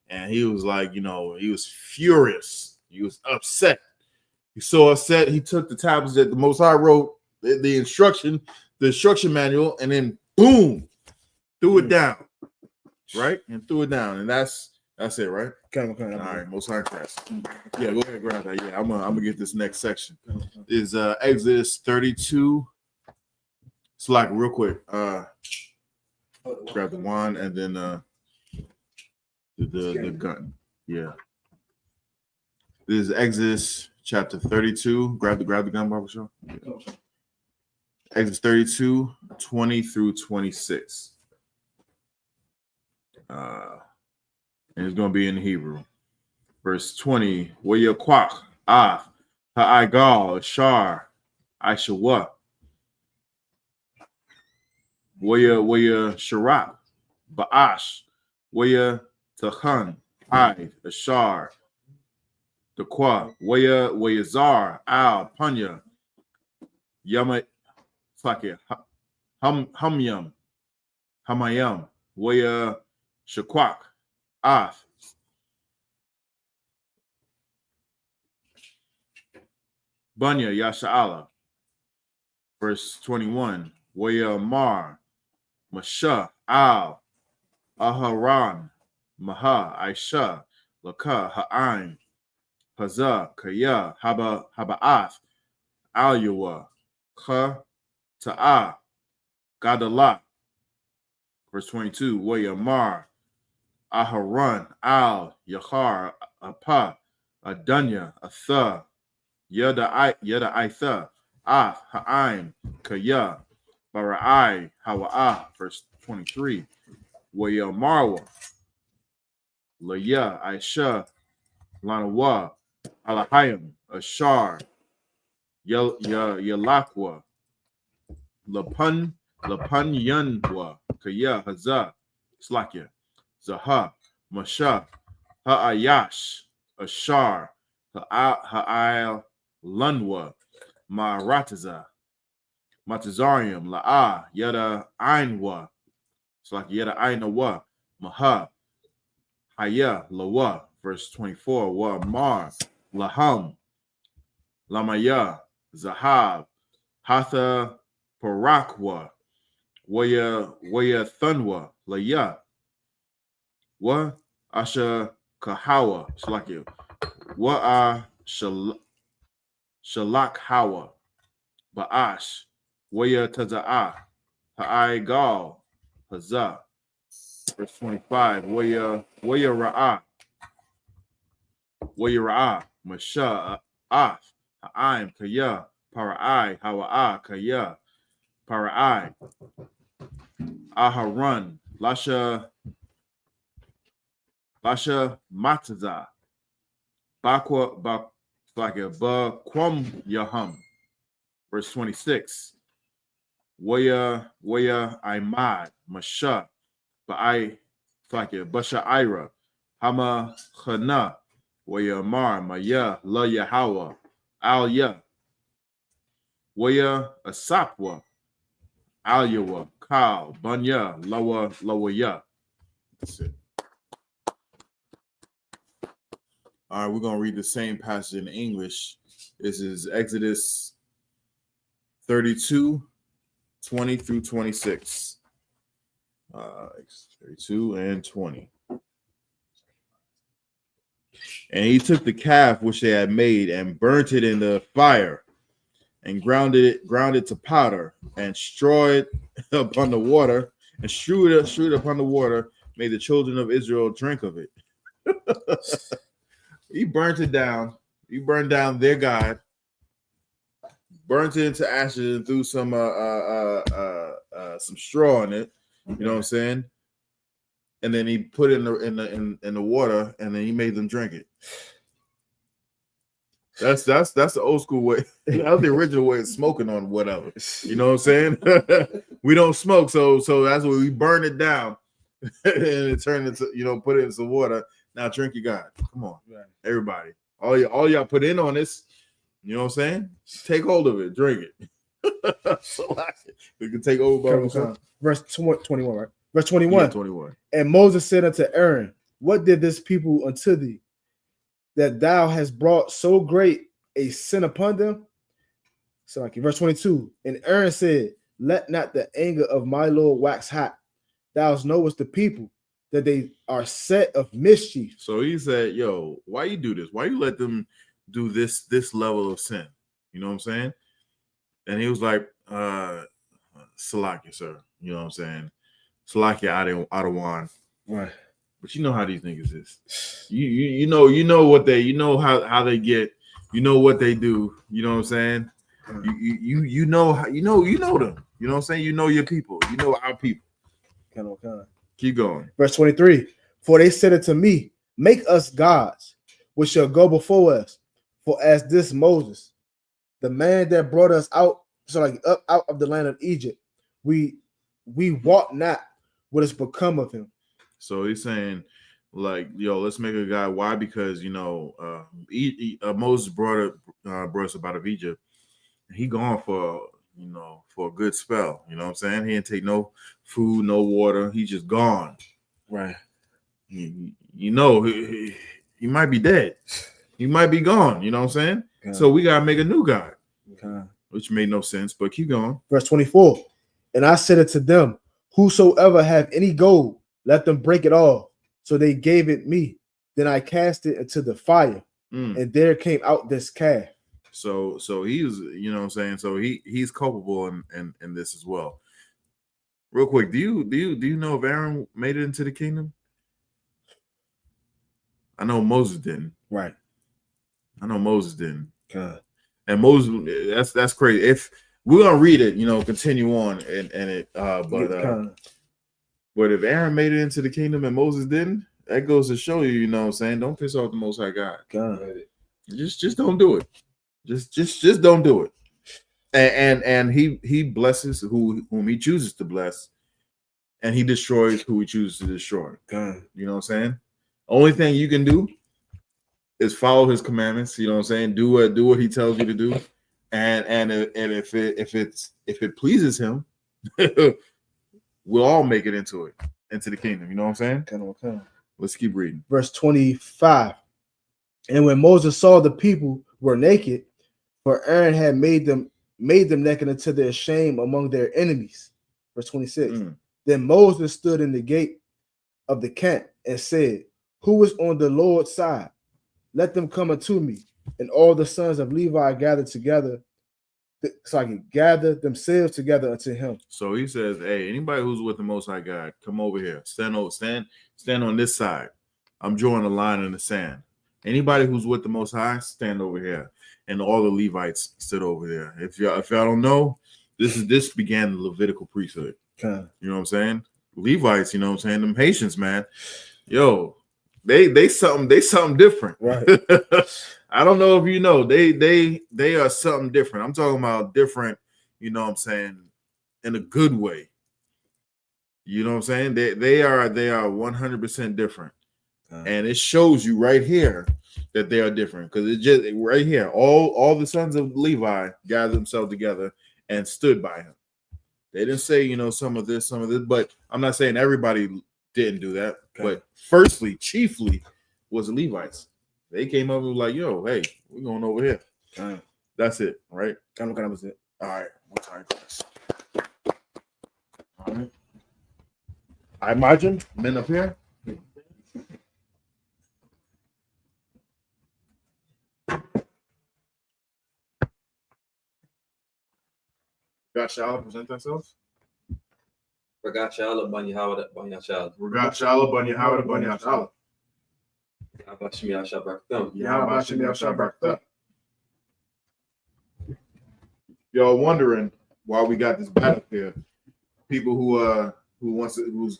And he was like, he was furious. He was upset. He's so upset, he took the tablets that the Most High wrote, the instruction manual, and then boom, threw it down. Right? And threw it down. And that's it, right? All right, Most High Christ. Yeah, go ahead, grab that. Yeah, I'm gonna get this next section. Is Exodus 32. It's like real quick. Grab the wand and then the gun. Yeah. This is Exodus chapter 32. Grab the gun, Barbara Shaw. Yeah. Exodus 32, 20 through 26. And it's going to be in Hebrew. Verse 20. Wayakwach, ha'aigal, shar, I.S.U.P.K. Waya sharak, ba'ash, waya tachan, hide, ashar, Dakwa, Waya Zar, Al, Panya, Yama, Fakir, Hamyam, Hamayam, Waya Shakwak, Af, Bunya Yasha'ala. Verse 21. Waya Mar Masha Al Aharan Maha Aisha Laka Ha'ain Haza Kaya Haba'ath Al Yawa Ka Ta'a Gadala. Verse 22. Waya Mar Aharan Al Yahar Apa Adunya Atha Yada Aitha Ah Ha'ain Kaya Bara'ai Hawa'ah. Verse 23. Waya Marwa Laya Aisha Lanawa Alahayim Ashar Yalakwa Lapun Yanwa Kaya Haza Slakya Zaha Masha Ha'ayash Ashar Ha'al Lunwa Ma'arataza Matazarium La'a Yada Ainwa Slak Yada Ainawa Maha Haya Lawa. Verse 24. Wa Mar Laham Lamaya Zahab Hatha Parakwa Waya Thunwa Laya Wa Asha Kahawa Slakia Wa Shalak Hawa Ba'ash Waya Taza'a Ha'ai Gal Hazah. Verse 25. Waya Ra'a Masha Af Ha'aim Kaya Para'ai Hawa'a Kaya Para'ai Aharan Lasha Mataza Bakwa Kwam Yaham. Verse 26. Waya Imad Masha Ba'ai Basha Ira Hama Khana Waya Mar Maya La Yahawa Al Ya Waya Asapwa Al Yawa Kal Banya Lawa Ya. That's it. All right, we're going to read the same passage in English. This is Exodus 32, 20 through 26. 32 and 20. And he took the calf which they had made and burnt it in the fire and ground it to powder and strewed it upon the water and strewed it upon the water, made the children of Israel drink of it. He burnt it down. He burned down their God, burnt it into ashes and threw some straw in it. You know what I'm saying? And then he put it in the water, and then he made them drink it. That's the old school way. That's the original way of smoking on whatever. You know what I'm saying? We don't smoke, so that's why we burn it down and it turned into, put it in some water. Now drink your God. Come on, everybody. All y'all put in on this. You know what I'm saying? Take hold of it. Drink it. So we can take over. Verse 21, right? Verse 21. Yeah, 21. And Moses said unto Aaron, what did this people unto thee, that thou hast brought so great a sin upon them? So verse 22. And Aaron said, let not the anger of my Lord wax hot. Thou knowest the people, that they are set of mischief. So he said, yo, why you do this? Why you let them do this level of sin? You know what I'm saying? And he was like, Salakia, sir. You know what I'm saying? Salakia Adawan. Right. But you know how these niggas is. You know what they, how they get, what they do. You know what I'm saying? You know them. You know what I'm saying? You know your people. You know our people. Keep going. Verse 23. For they said unto me, make us gods, which shall go before us. For as this Moses, the man that brought us out, up out of the land of Egypt, we walk not what has become of him. So he's saying, let's make a god. Why? Because Moses brought us up out of Egypt. He gone for a good spell. You know what I'm saying? He didn't take no food, no water. He just gone. Right. He might be dead. He might be gone. You know what I'm saying? So we gotta make a new God, which made no sense. But keep going. Verse 24. And I said unto them, whosoever have any gold, let them break it off. So they gave it me. Then I cast it into the fire, and there came out this calf. So he was, you know what I'm saying? So he's culpable in this as well. Real quick, do you know if Aaron made it into the kingdom? I know Moses didn't. Right. I know Moses didn't. And Moses, that's crazy. If we're gonna read it, continue on but if Aaron made it into the kingdom and Moses didn't, that goes to show you, you know what I'm saying? Don't piss off the Most High God. Just don't do it. Just don't do it. And he blesses whom he chooses to bless, and he destroys who he chooses to destroy. You know what I'm saying? Only thing you can do is follow his commandments. You know what I'm saying? Do what he tells you to do, and if it pleases him, we'll all make it into the kingdom. You know what I'm saying? Let's keep reading. Verse 25. And when Moses saw the people were naked, for Aaron had made them naked unto their shame among their enemies. Verse 26. Then Moses stood in the gate of the camp and said, who is on the Lord's side? Let them come unto me. And all the sons of Levi gathered together, so I can gather themselves together unto him. So he says, hey, anybody who's with the Most High God, come over here. Stand on this side. I'm drawing a line in the sand. Anybody who's with the Most High, stand over here. And all the Levites stood over there. If y'all don't know, this began the Levitical priesthood. You know what I'm saying? Levites, you know what I'm saying? Them Haitians, man. Yo, they something different. Right. I don't know if you know, they are something different. I'm talking about different, you know what I'm saying, in a good way. You know what I'm saying? They are 100% different. And it shows you right here that they are different, because it just right here, all the sons of Levi gathered themselves together and stood by him. They didn't say, some of this, but I'm not saying everybody didn't do that. But chiefly was the Levites. They came up and was like, yo, hey, we're going over here. That's it, right? That was it. All right. What's our class? All right. I imagine men up here. Regat Shalom, present ourselves. Regat Shalom, Banya Shalom. Regat Shalom, Banya Shalom. Y'all wondering why we got this battle here? People who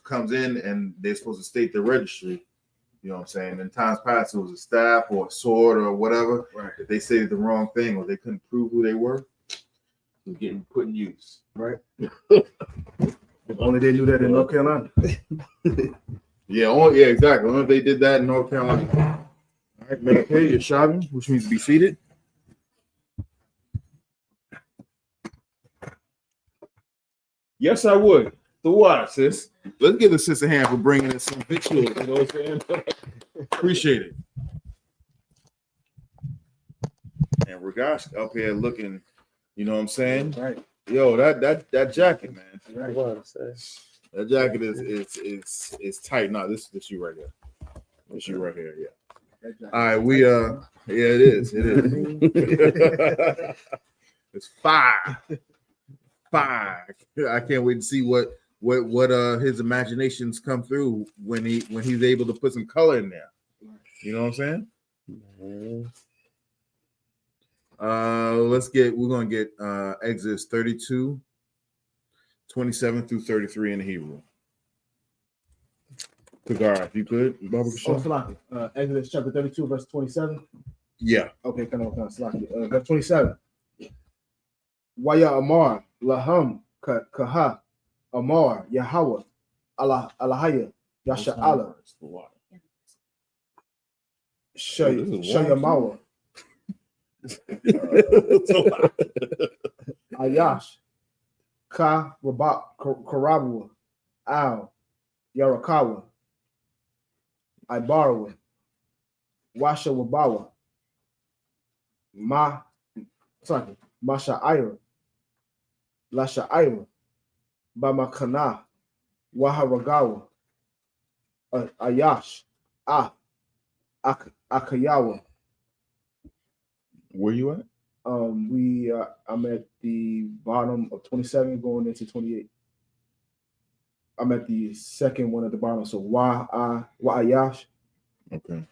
comes in and they're supposed to state their registry. You know what I'm saying? In times past, it was a staff or a sword or whatever. Right. If they stated the wrong thing or they couldn't prove who they were, it was getting put in use. Right. Only they do that in North Carolina. Yeah, exactly. Only if they did that in North Carolina. All right, man. Okay, you're shopping, which means be seated. Yes, I would. The what, sis? Let's give the sis a hand for bringing in some victuals. You know what I'm saying? Appreciate it. And Regash up here looking, you know what I'm saying? Right. Yo, that jacket, man. Right. That jacket is tight. No, this you right here. This you right here, yeah. All right, yeah, it is. It's fire. I can't wait to see what his imaginations come through when he's able to put some color in there. You know what I'm saying? We're gonna get Exodus 32, 27 through 33 in the Hebrew. Tagar, if you could, Exodus chapter 32, verse 27. Yeah. Okay, verse 27. Waya Amar, Laham, Kaha, Amar, Yahweh, Alahaya, Yasha Allah, Shayamawa, Ayash, Ka Karabu, Al, Yarakawa, Ibarawa, Washa Wabawa, Masha'ira, Lasha'ira, Bamakana, Waharagawa, Ayash, Akayawa. Where you at? I'm at the bottom of 27 going into 28. I'm at the second one at the bottom. So Ayash. Okay.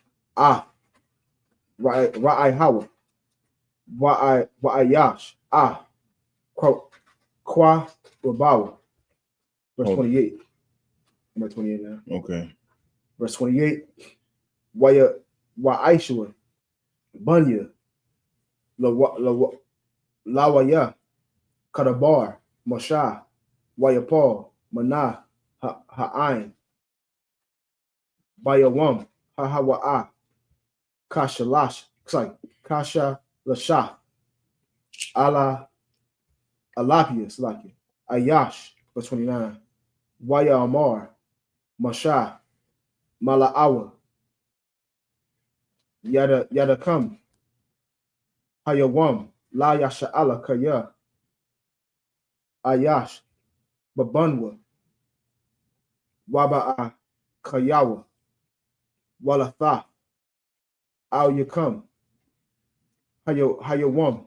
Ra'ai Wa'ayash. Kwa Rabawa. Verse 28. I'm at 28 now. Okay. Verse 28. Wa'aishua. Bunya. Lawaya. Kadabar. Mosha. Wayapal. Manah. Ha'ain. Bayawam. Hahawa'a. Kashalash. Kasha Lasha. Alapius. Ayash. Verse 29. Waya Amar. Masha. Mala'awa. Yada come. Hayawam. La Yasha'ala Kaya. Ayash. Babunwa. Waba'a Kayawa. Walatha. Al Yakam. Hayawam.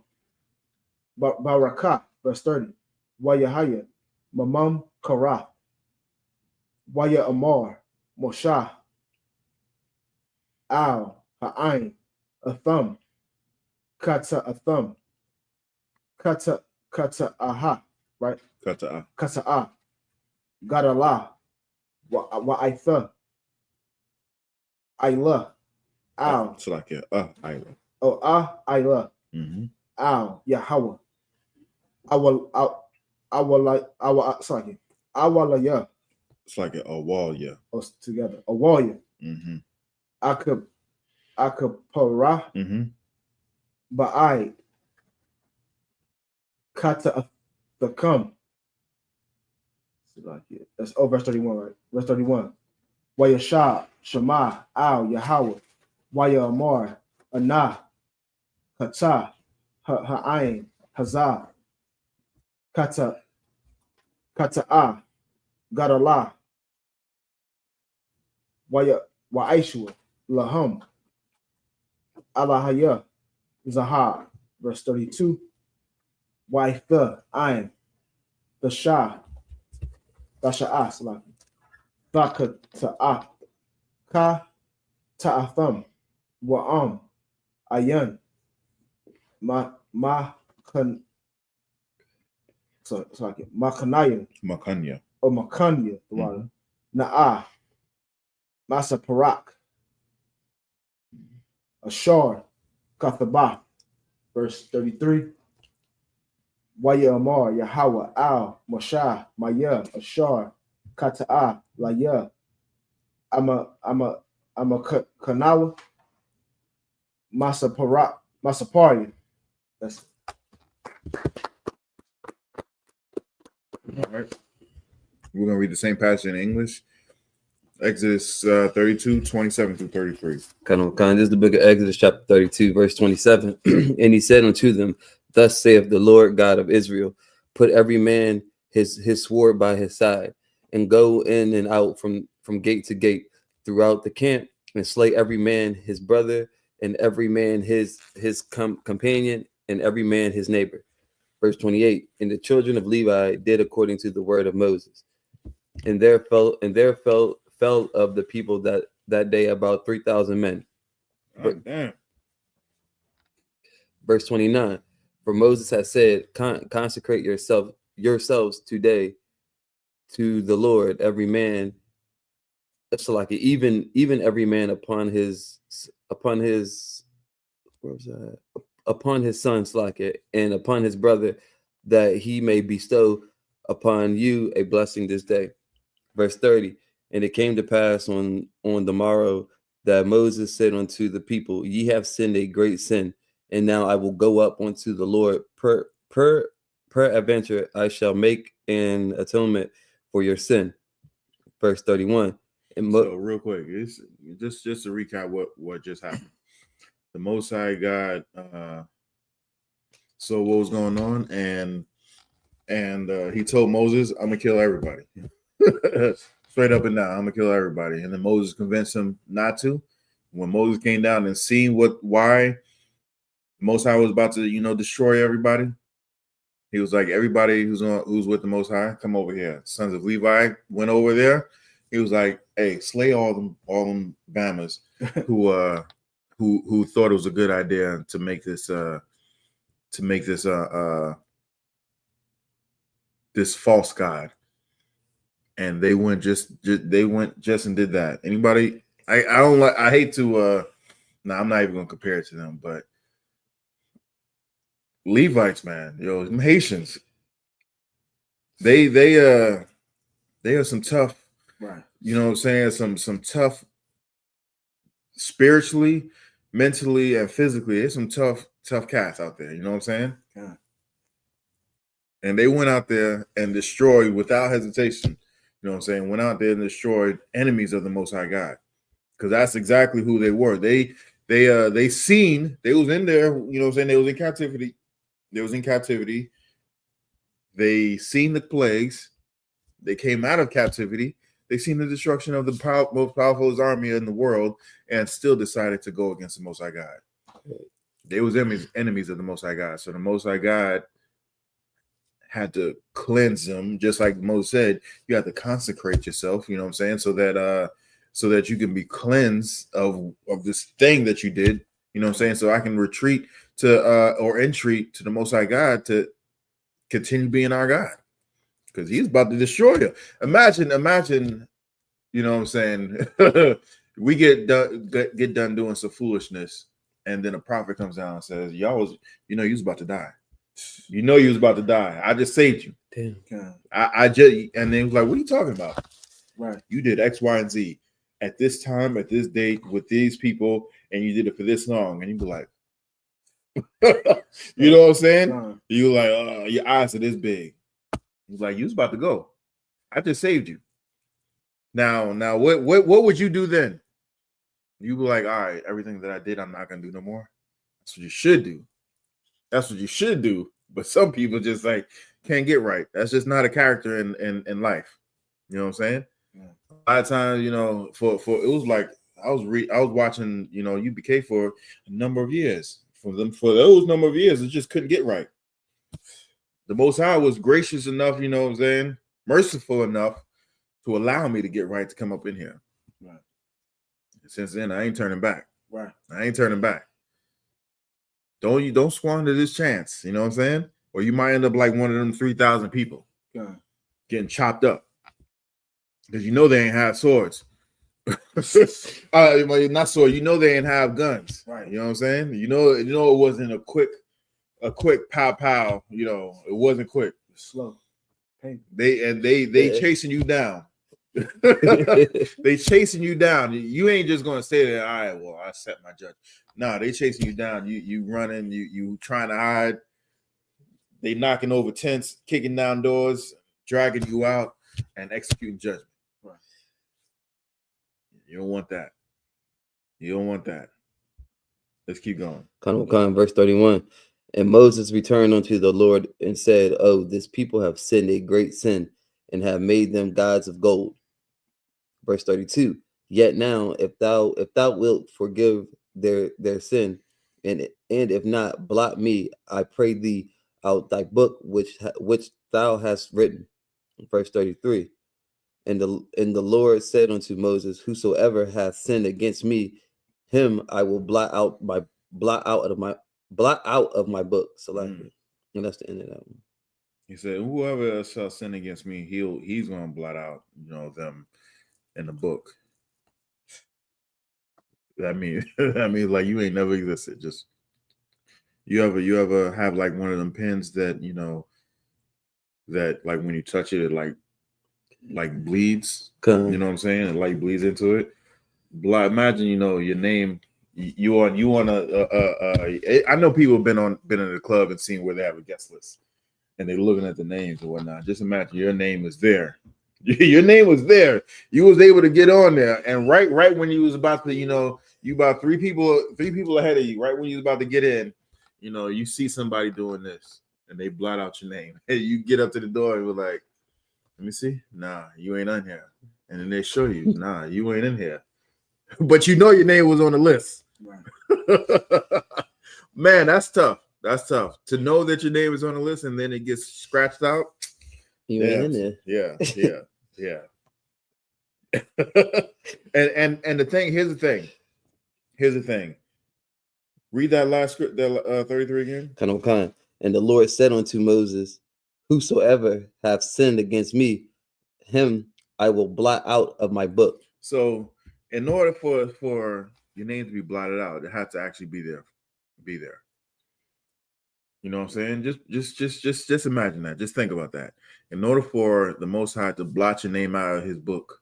Baraka. Verse 30. Wayahaya. Mamam Kara. Waya Amar. Mosha. Al. Ha'ain. Atham. Kata Atham. Kata Aha. Right? Kata Gadala. Wa'aitha. Ayla. Al. It's like Ayla. Ayla. Al. Yahweh. Awalaya. It's like a wall, yeah. Together. A warrior. Akapara. Ba'ai. Kata the come. That's verse 31, right? Verse 31. Wayasha, Shema, Al, Yahweh, Waya Amar, Anah, Kata, Ha'ain, Hazah, Kata'ah, Gadala, Wa'aishua, Laham, Alahaya, Zahar. Verse 32. Waitha, Ain, the Shah, Basha'as, Thaka Ta'ah, Ka Ta'atham, Wa'am, Ayan, Makanaya, or Makanya, Na'ah, Masa Parak, Ashar, Kathabah. Verse 33. Waya Amar, Yahweh, Al, Moshe, Maya, Ashar, Kata'ah, Laya, Ama Kanawa, Masaparia. That's all right. We're going to read the same passage in English. Exodus 32, 27 through 33. This is the book of Exodus, chapter 32, verse 27. And he said unto them, Thus saith the Lord God of Israel, put every man his sword by his side, and go in and out from gate to gate throughout the camp, and slay every man his brother, and every man his companion, and every man his neighbor. Verse 28. And the children of Levi did according to the word of Moses. And there fell of the people that day about 3,000 men. Damn. Verse 29. For Moses has said, consecrate yourselves today to the Lord, every man. That's like even every man upon his son, and upon his brother, that he may bestow upon you a blessing this day. Verse 30. And it came to pass on the morrow that Moses said unto the people, Ye have sinned a great sin, and now I will go up unto the Lord. Peradventure I shall make an atonement for your sin. Verse 31. So real quick, just to recap what just happened. The Most High God saw what was going on, and he told Moses, "I'm gonna kill everybody." Straight up and down, I'm gonna kill everybody. And then Moses convinced him not to. When Moses came down and seen why Most High was about to, destroy everybody, he was like, everybody who's with the Most High, come over here. Sons of Levi went over there. He was like, hey, slay all them Bamas who thought it was a good idea to make this this false god. And they went just and did that. Anybody? I hate to I'm not even gonna compare it to them, but Levites, man, them Haitians, they are some tough, right? You know what I'm saying? Some tough spiritually, mentally, and physically. There's some tough cats out there. You know what I'm saying? Yeah. And they went out there and destroyed without hesitation. You know what I'm saying? Went out there and destroyed enemies of the Most High God, because that's exactly who they were. They was in there. You know what I'm saying? They was in captivity. They seen the plagues. They came out of captivity. They seen the destruction of the most powerful army in the world, and still decided to go against the Most High God. They was enemies of the Most High God. So the Most High God had to cleanse them, just like Moses said. You have to consecrate yourself. You know what I'm saying? So that you can be cleansed of this thing that you did. You know what I'm saying? So I can retreat to or entreat to the Most High God to continue being our God, because He's about to destroy you. Imagine, you know what I'm saying? We get done doing some foolishness, and then a prophet comes down and says, "Y'all was, you was about to die. You was about to die. I just saved you." Damn. I just, and then he was like, "What are you talking about? Right. You did X, Y, and Z at this time, at this date, with these people, and you did it for this long." And you'd be like, you know what I'm saying? You like, your eyes are this big. He's like, you was about to go. I just saved you. Now, what would you do then? You be like, all right, everything that I did, I'm not gonna do no more. That's what you should do. That's what you should do. But some people just like can't get right. That's just not a character in life. You know what I'm saying? Yeah. A lot of times, for it was like I was watching, UPK for a number of years. For those number of years, it just couldn't get right. The Most High was gracious enough, you know what I'm saying, merciful enough to allow me to get right, to come up in here. Right. Since then, I ain't turning back. Right. I ain't turning back. Don't squander this chance. You know what I'm saying? Or you might end up like one of them 3,000 people getting chopped up, because they ain't have swords. Not sword. They ain't have guns. Right. You know what I'm saying? It wasn't a quick pow. It wasn't quick. Slow. Hey. They chasing you down. They chasing you down. You ain't just gonna stay there. All right, well, I set my judge. No, they chasing you down. You running. You trying to hide. They knocking over tents, kicking down doors, dragging you out, and executing judgment. Right. You don't want that. You don't want that. Let's keep going. Verse 31. And Moses returned unto the Lord and said, "Oh, this people have sinned a great sin, and have made them gods of gold." Verse 32. Yet now, if thou wilt forgive their sin, and if not, blot me, I pray thee, out thy book which thou hast written. Verse 33. And the Lord said unto Moses, "Whosoever hath sinned against me, him I will blot out of my book." So and that's the end of that one. He said, "Whoever shall sin against me, he's gonna blot out, them in the book." That means like you ain't never existed. Just you ever have like one of them pens that that like when you touch it, it like bleeds. You know what I'm saying? It like bleeds into it. Imagine your name. You on a I know people have been in the club and seen where they have a guest list, and they're looking at the names and whatnot. Just imagine your name is there. Your name was there. You was able to get on there, and right when you was about to, you about three people ahead of you. Right when you was about to get in, you know, you see somebody doing this and they blot out your name. Hey, you get up to the door and we're like, let me see. Nah, you ain't on here. And then they show you, nah, you ain't in here. But you know your name was on the list. Right. Man, that's tough. That's tough. To know that your name is on the list and then it gets scratched out. You ain't in there. Yeah. and the thing, here's the thing. Read that last script, that 33 again. Kind. And the Lord said unto Moses, whosoever hath sinned against me, him I will blot out of my book. So in order for your name to be blotted out, it had to actually be there. You know what I'm saying? Just imagine that. Just think about that. In order for the Most High to blot your name out of his book,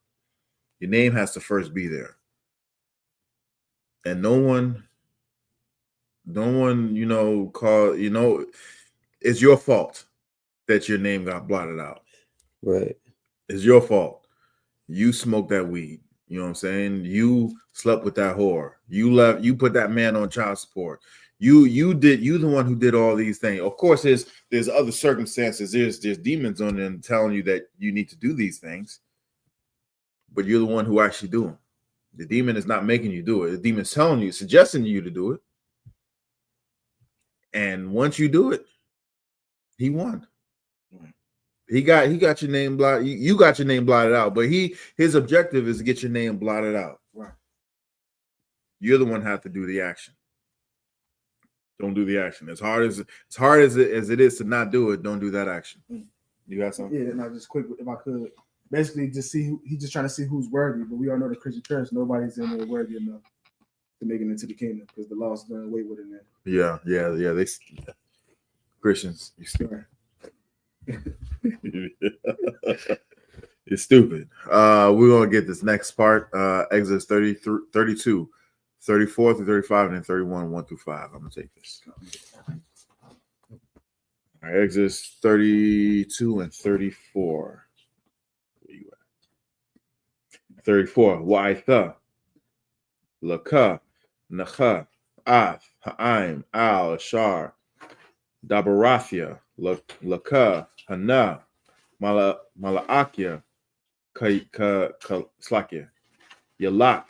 your name has to first be there. And no one, you know, it's your fault that your name got blotted out. Right. It's your fault. You smoked that weed. You know what I'm saying? You slept with that whore. You put that man on child support. You the one who did all these things. Of course, there's other circumstances. There's demons on them telling you that you need to do these things, but you're the one who actually do them. The demon is not making you do it. The demon's telling you, suggesting you to do it. And once you do it, he won. He got your name blotted. You got your name blotted out, but his objective is to get your name blotted out. Right. You're the one who have to do the action. Don't do the action. As hard as it is to not do it, don't do that action. You got something? Yeah, and I just quick, if I could, basically just see he's just trying to see who's worthy. But we all know the Christian church, nobody's in there worthy enough to make it into the kingdom because the law's done away with it now. Yeah. They Christians, you stupid. You're stupid. We're gonna get this next part. Exodus 32, 34 through 35, and then 31, 1 through 5. I'm gonna take this. All right, Exodus 32 and 34. Where you at? 34. Wa'itha, Laka, Nacha, Ath, Ha'im, Al, Ashar, Dabarathia, Laka, Hana, Malaakia, Slakia, Yalak,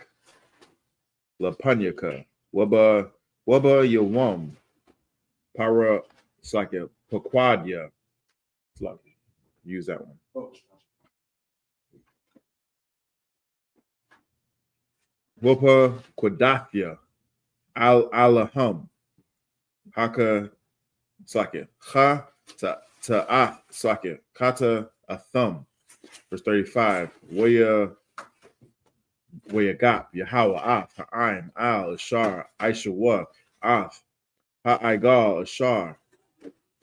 Lapanyaka, Waba Yawam, Para Slakia, Pakwadya, Slakia. Use that one. Wapa Quadathia, Alahum, Haka Slakia, Ha Ta'ath Slakia, Kata Athum. Verse 35. Wayagap, Yahweh, Ath, Ha'im, Al, Ashar, Aishawa, Ath, Ha'aigal, Ashar,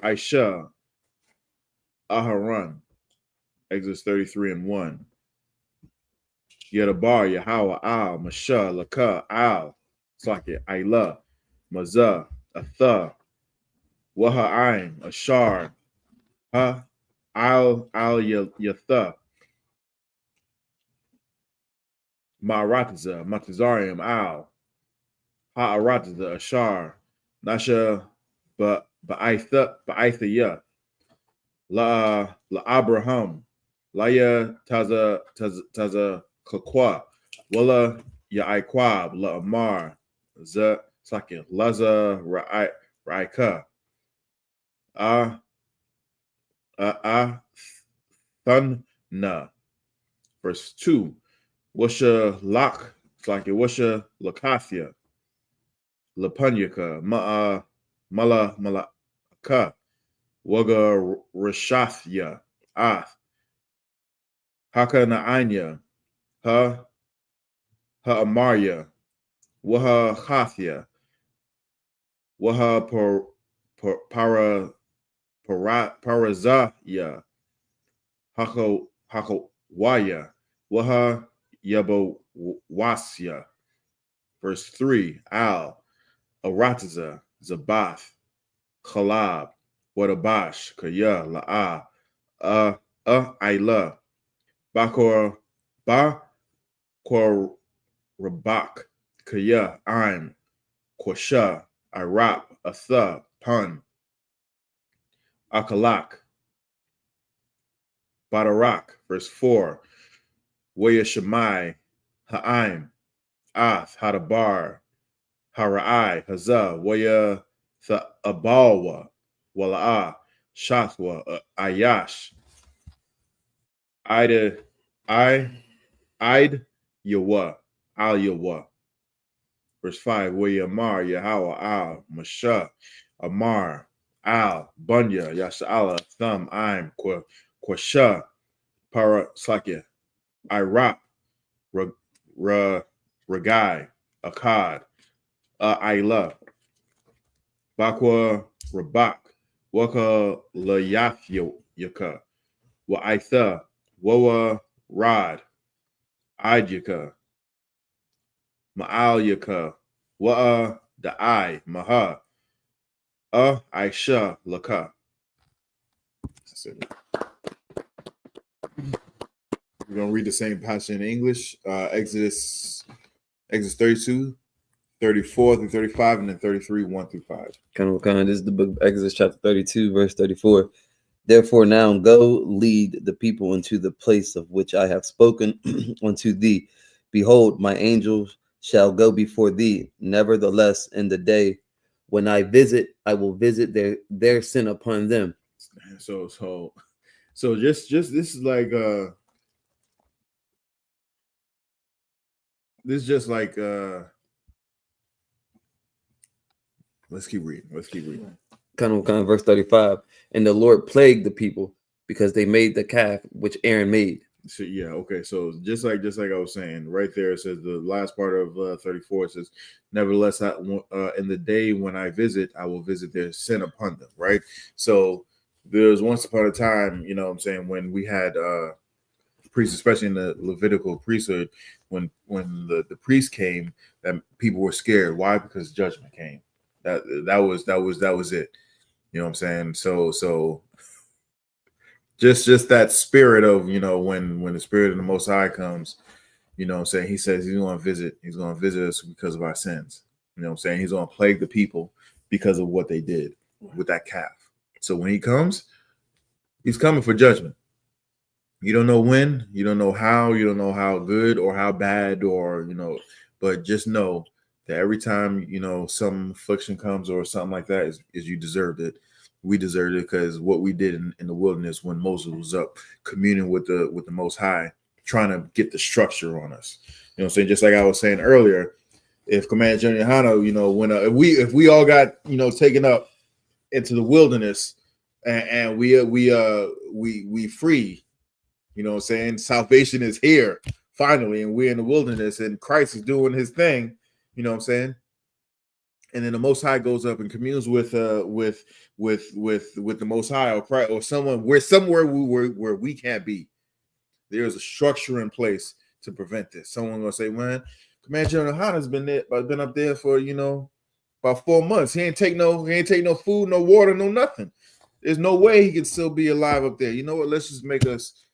Aisha, Aharon. Exodus 33 and 1. Yadabar, Yahweh, Al, Masha, Laka, Al, Slakia, Aila, Mazah, Atha, Waha'im, Ashar, Ha, Al, Yatha, Ma'arataza, Matazarium, Al, Ha'arataza, Ashar, Nasha, Ba'aitha, La Abraham, Laya Taza Kakwa, Wala Ya'aikwab, La Amar, Za Sakin, Laza Raika, Thunna. Verse 2. Washa Lak, Slakia, Washa Lakathia, Lapanyaka, Malaka, Waga Rashathya, Ath, Haka Naanya, Ha Amarya, Waha Hathya, Waha Parazahya, Haka Waya, Waha Yabawasya. Verse 3. Al, Arataza, Zabath, Khalab, Wadabash, Kaya, La'a, Aila, Bakor, Rabak, Kaya, Aim, Kwasha, Iraq, Atha, Pun, Akalak, Badarak, verse 4, Waya Shemai, Ha'im, Ath, Hadabar, Hara'ai, Hazah, Waya Abalwa, Wala'ah, Shathwa, Ayash, Ida, Id, Yawa, Al Yawa. Verse 5, Waya Amar, Yahawa, Al, Masha, Amar, Al, Bunya, Yasha'ala, Thumb, Im, Quasha, Para Slakya, Iraq, Ragai, Akkad, Aila, Bakwa, Rabak, Waka Layafyaka, Wa'itha, Wawa Rod, Idjaka, Ma'alyaka, Wa'a Da'i, Maha, Aisha Laka. That's it. We're going to read the same passage in English, Exodus 32, 34 through 35, and then 33, 1 through 5. This is the book of Exodus chapter 32, verse 34. Therefore now go lead the people into the place of which I have spoken unto thee. Behold, my angels shall go before thee. Nevertheless, in the day when I visit, I will visit their sin upon them. So just this is like this is just like let's keep reading. Kind of verse 35. And the Lord plagued the people because they made the calf which Aaron made. So yeah, okay. So just like I was saying, right there it says the last part of 34 says, nevertheless, in the day when I visit, I will visit their sin upon them. Right. So there's once upon a time, you know what I'm saying, when we had priests, especially in the Levitical priesthood, when the priest came, that people were scared. Why? Because judgment came. That was it. You know what I'm saying? So just that spirit of, you know, when the spirit of the Most High comes, you know what I'm saying? He says he's going to visit us because of our sins. You know what I'm saying? He's going to plague the people because of what they did with that calf. So when he comes, he's coming for judgment. You don't know when, you don't know how, you don't know how good or how bad, or, you know, but just know that every time, you know, some affliction comes or something like that is you deserved it. We deserved it because what we did in the wilderness when Moses was up communing with the Most High, trying to get the structure on us. You know what I'm saying? Just like I was saying earlier, if Commander General Yahanna, you know, when if we all got, you know, taken up into the wilderness and we free, you know what I'm saying? Salvation is here finally, and we're in the wilderness and Christ is doing his thing, you know what I'm saying? And then the Most High goes up and communes with the Most High or Christ or someone. We're somewhere where we can't be. There's a structure in place to prevent this. Someone gonna say, "Man, Commander General Yahanna's been up there for, you know, about 4 months. He ain't take no food, no water, no nothing. There's no way he can still be alive up there. You know what? Let's just make us.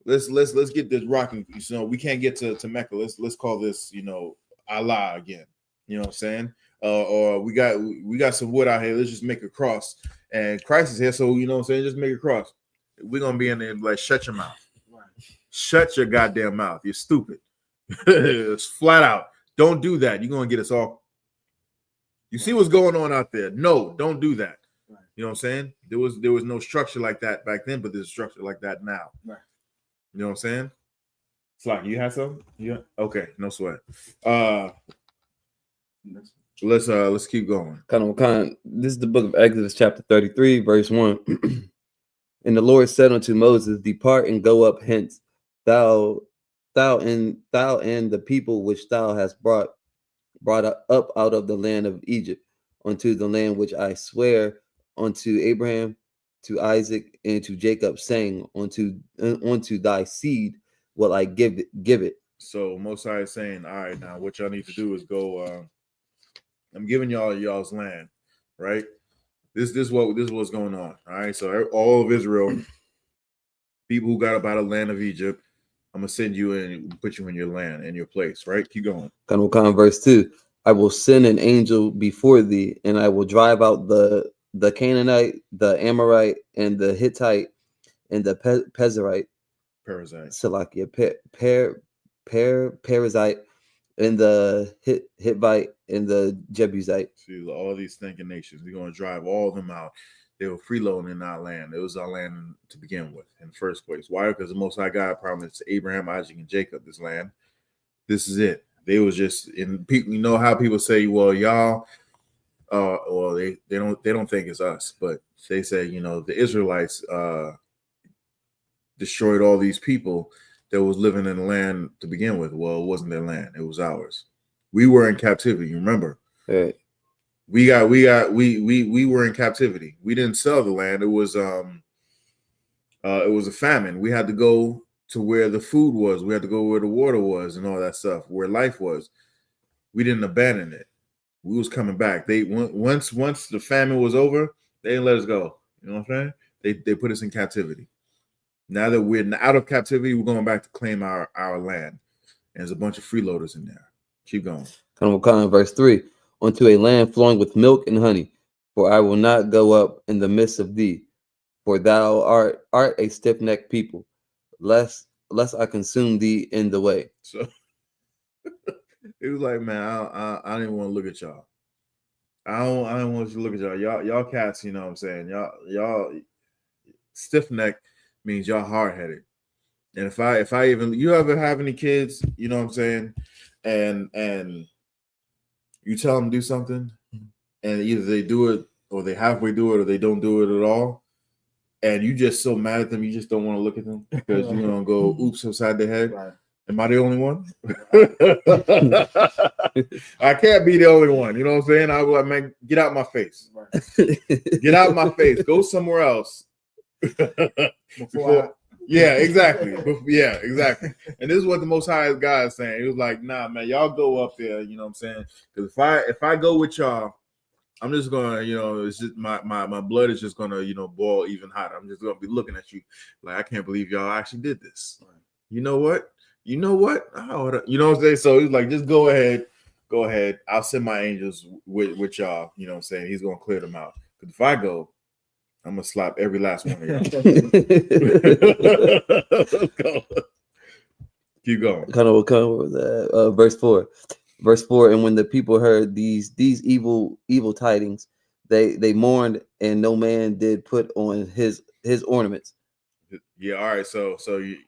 Let's get this rocking. You know, we can't get to Mecca. Let's call this, you know, Allah again. You know what I'm saying? Or we got some wood out here. Let's just make a cross. And Christ is here, so you know what I'm saying. Just make a cross. We're gonna be in there like, shut your mouth. Right. Shut your goddamn mouth. You're stupid. It's flat out. Don't do that. You're gonna get us all. You see what's going on out there? No, don't do that. Right. You know what I'm saying? There was no structure like that back then, but there's a structure like that now. Right. You know what I'm saying? Slack, you have something? Yeah. Okay, no sweat. Let's keep going. This is the book of Exodus, chapter 33, verse 1. And the Lord said unto Moses, depart and go up hence, thou and the people which thou hast brought up out of the land of Egypt, unto the land which I swear unto Abraham, to Isaac, and to Jacob, saying, unto thy seed will I give it. So Most High is saying, all right, now what y'all need to do is go. I'm giving y'all's land, right? This is what's going on. All right. So all of Israel, people who got up out of the land of Egypt, I'm gonna send you and put you in your land, in your place, right? Keep going. Verse 2. I will send an angel before thee, and I will drive out the the Canaanite, the Amorite, and the Hittite, and the Perizzite, Perizzite, and the Hittite, and the Jebusite. See, all these thinking nations, we're going to drive all of them out. They were freeloading in our land. It was our land to begin with in the first place. Why? Because the Most High God promised Abraham, Isaac, and Jacob this land. This is it. They was just in people. You know how people say, "Well, y'all," or they don't think it's us, but they say, you know, the Israelites destroyed all these people that was living in the land to begin with. Well, it wasn't their land; it was ours. We were in captivity. Remember, Right. we were in captivity. We didn't sell the land. It was a famine. We had to go to where the food was. We had to go where the water was and all that stuff, where life was. We didn't abandon it. We was coming back. They once the famine was over, they didn't let us go. You know what I'm saying? They put us in captivity. Now that we're out of captivity, we're going back to claim our land. And there's a bunch of freeloaders in there. Keep going. Verse 3, unto a land flowing with milk and honey, for I will not go up in the midst of thee, for thou art a stiff-necked people, lest I consume thee in the way. So it was like, man, I don't even want to look at y'all. I don't want you to look at y'all. Y'all cats, you know what I'm saying? Y'all stiff-necked means y'all hard-headed. And if I even, you ever have any kids, you know what I'm saying, and you tell them to do something, and either they do it or they halfway do it or they don't do it at all, and you just so mad at them, you just don't want to look at them because you're gonna go oops upside their head. Right. Am I the only one? I can't be the only one. You know what I'm saying? I was like, man, get out my face. Right. Get out my face. Go somewhere else. Yeah, exactly. Yeah, exactly. And this is what the Most High God is saying. He was like, nah, man, y'all go up there. You know what I'm saying? Because if I go with y'all, I'm just gonna, you know, it's just my blood is just gonna, you know, boil even hotter. I'm just gonna be looking at you like, I can't believe y'all actually did this. You know what? You know what? You know what I'm saying? So he's like, just go ahead. I'll send my angels with y'all. You know what I'm saying? He's gonna clear them out. But if I go, I'm gonna slap every last one of y'all. Let's go. Keep going. Verse 4. Verse 4. And when the people heard these evil tidings, they mourned, and no man did put on his ornaments. Yeah. All right. So you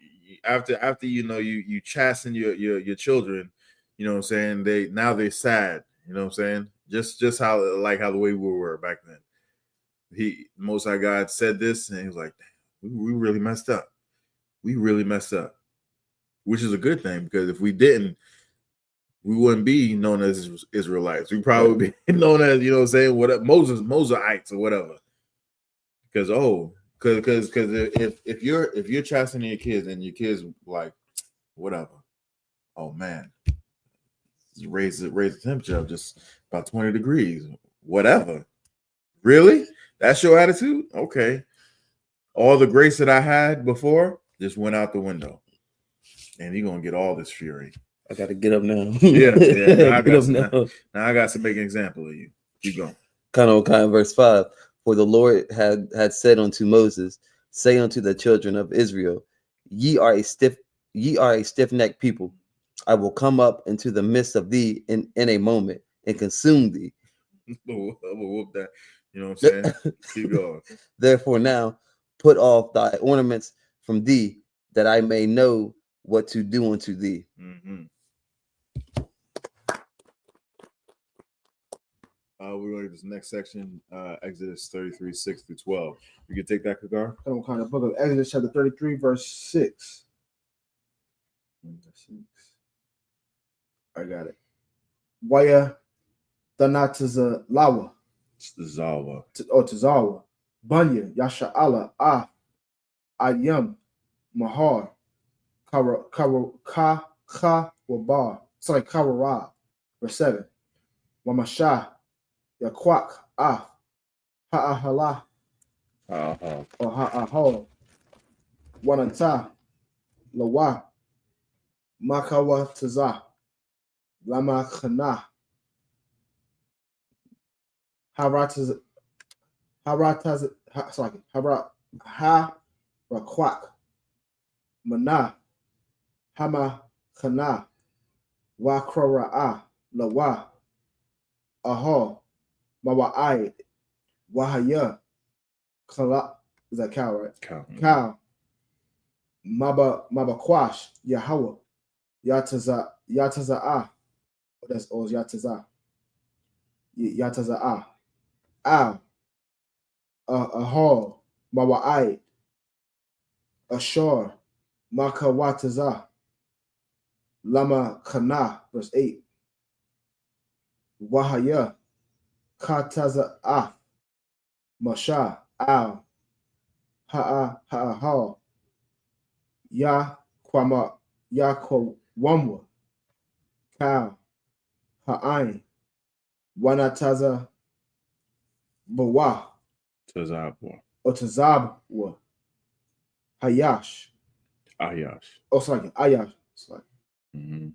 after you know you chasten your children, you know what I'm saying, they're sad. You know what I'm saying? Just how the way we were back then. Most High God said this, and he was like, we really messed up. We really messed up, which is a good thing, because if we didn't, we wouldn't be known as Israelites. We'd probably be known as, you know what I'm saying, what Mosaites or whatever. Because if you're chastening your kids and your kids like whatever, oh man, raise the temperature up just about 20 degrees, whatever. Really? That's your attitude? Okay. All the grace that I had before just went out the window. And you're going to get all this fury. I got to get up now. Yeah. Now I got to make an example of you. Keep going. Kind of verse 5. For the Lord had said unto Moses, say unto the children of Israel, ye are a stiff-necked people. I will come up into the midst of thee in a moment and consume thee. I'm gonna whoop that. You know what I'm saying? Keep going. Therefore now put off thy ornaments from thee, that I may know what to do unto thee. Mm-hmm. We're going to this next section, Exodus 33, 6 through 12. You can take that, Kagar? Kind of book of Exodus chapter 33, verse 6. I got it. Waya Thanatazawa. Tazawa. Bunya Yasha'ala Ah Ayam Mahar Wabar. Sorry, Kawara. Verse 7. Wamasha Yakwak Ah Ha'ahala or Ha'ahol Wanata Lawa Makawa Taza Lama Khana Harat Haraquak Mana Hama Kana Wakrora'a Lawa Aho Mawa'ai Wahaya Kala. Is that cow, right? Cow. Mabakwash Yahweh Yataza'a. That's Oz Yataza. Yataza'a. Al Ahol Mawa'ai Ashor Makawataza Lama Kana, verse 8. Wahaya Kataza'a Masha Al Ha'ahal Ya Kwama Yakwamwa Kal Ha'ain Wanataza Bawa Tazabwa. or Tazabwa Hayash. Ayash. Oh, sorry, Ayash. Sorry. Mm-hmm.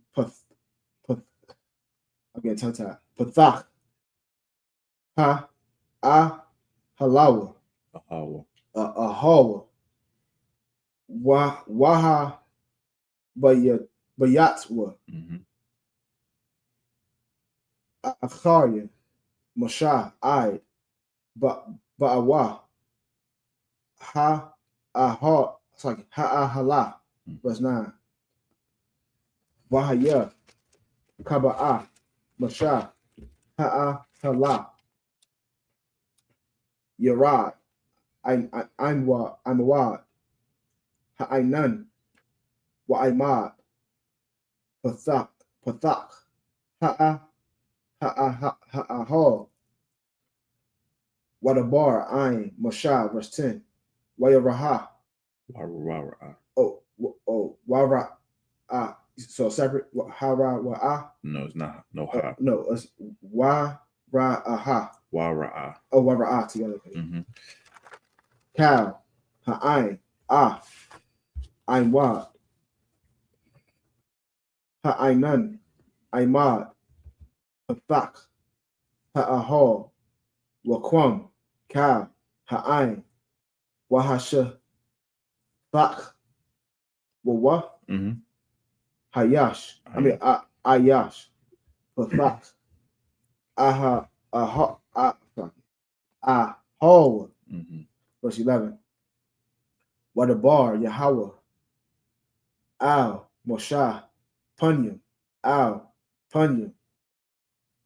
Again, tongue-tied. Pathak. Ha. Ah. Halawa. Ahawa. Ahawa. Waha. Bayatwa. Acharya. Mosha. Aid. Ba'awa. Ha. Aha. Sorry. Ha'ahala. Verse 9. Wahaya. Kaba'a. Mosha. Ha'ahala. Yarad. I'm a wad. Ha'ainan. Wa'aimad. Pathak. Ha'ahol. Wadabar. Ain. Mosha. Verse 10. Wayaraha. Wara. Oh, Wara. So separate. Hara wa'a. No, it's not. No ha. No, it's Wara'aha. Wara'a. Oh, Wara'a together. Cow. Ha'ain. Ain wad. Ha'ainan. Aimad. Pathak. Ha'ahol. Wakwam. Cow. Ha'ain. Wahasha. Thak. Wawa. Hayash. Ayash. Pathak. Ahol. Verse 11. Wadabar. Yahweh. Al. Moshe. Punyam. Al. Punyam.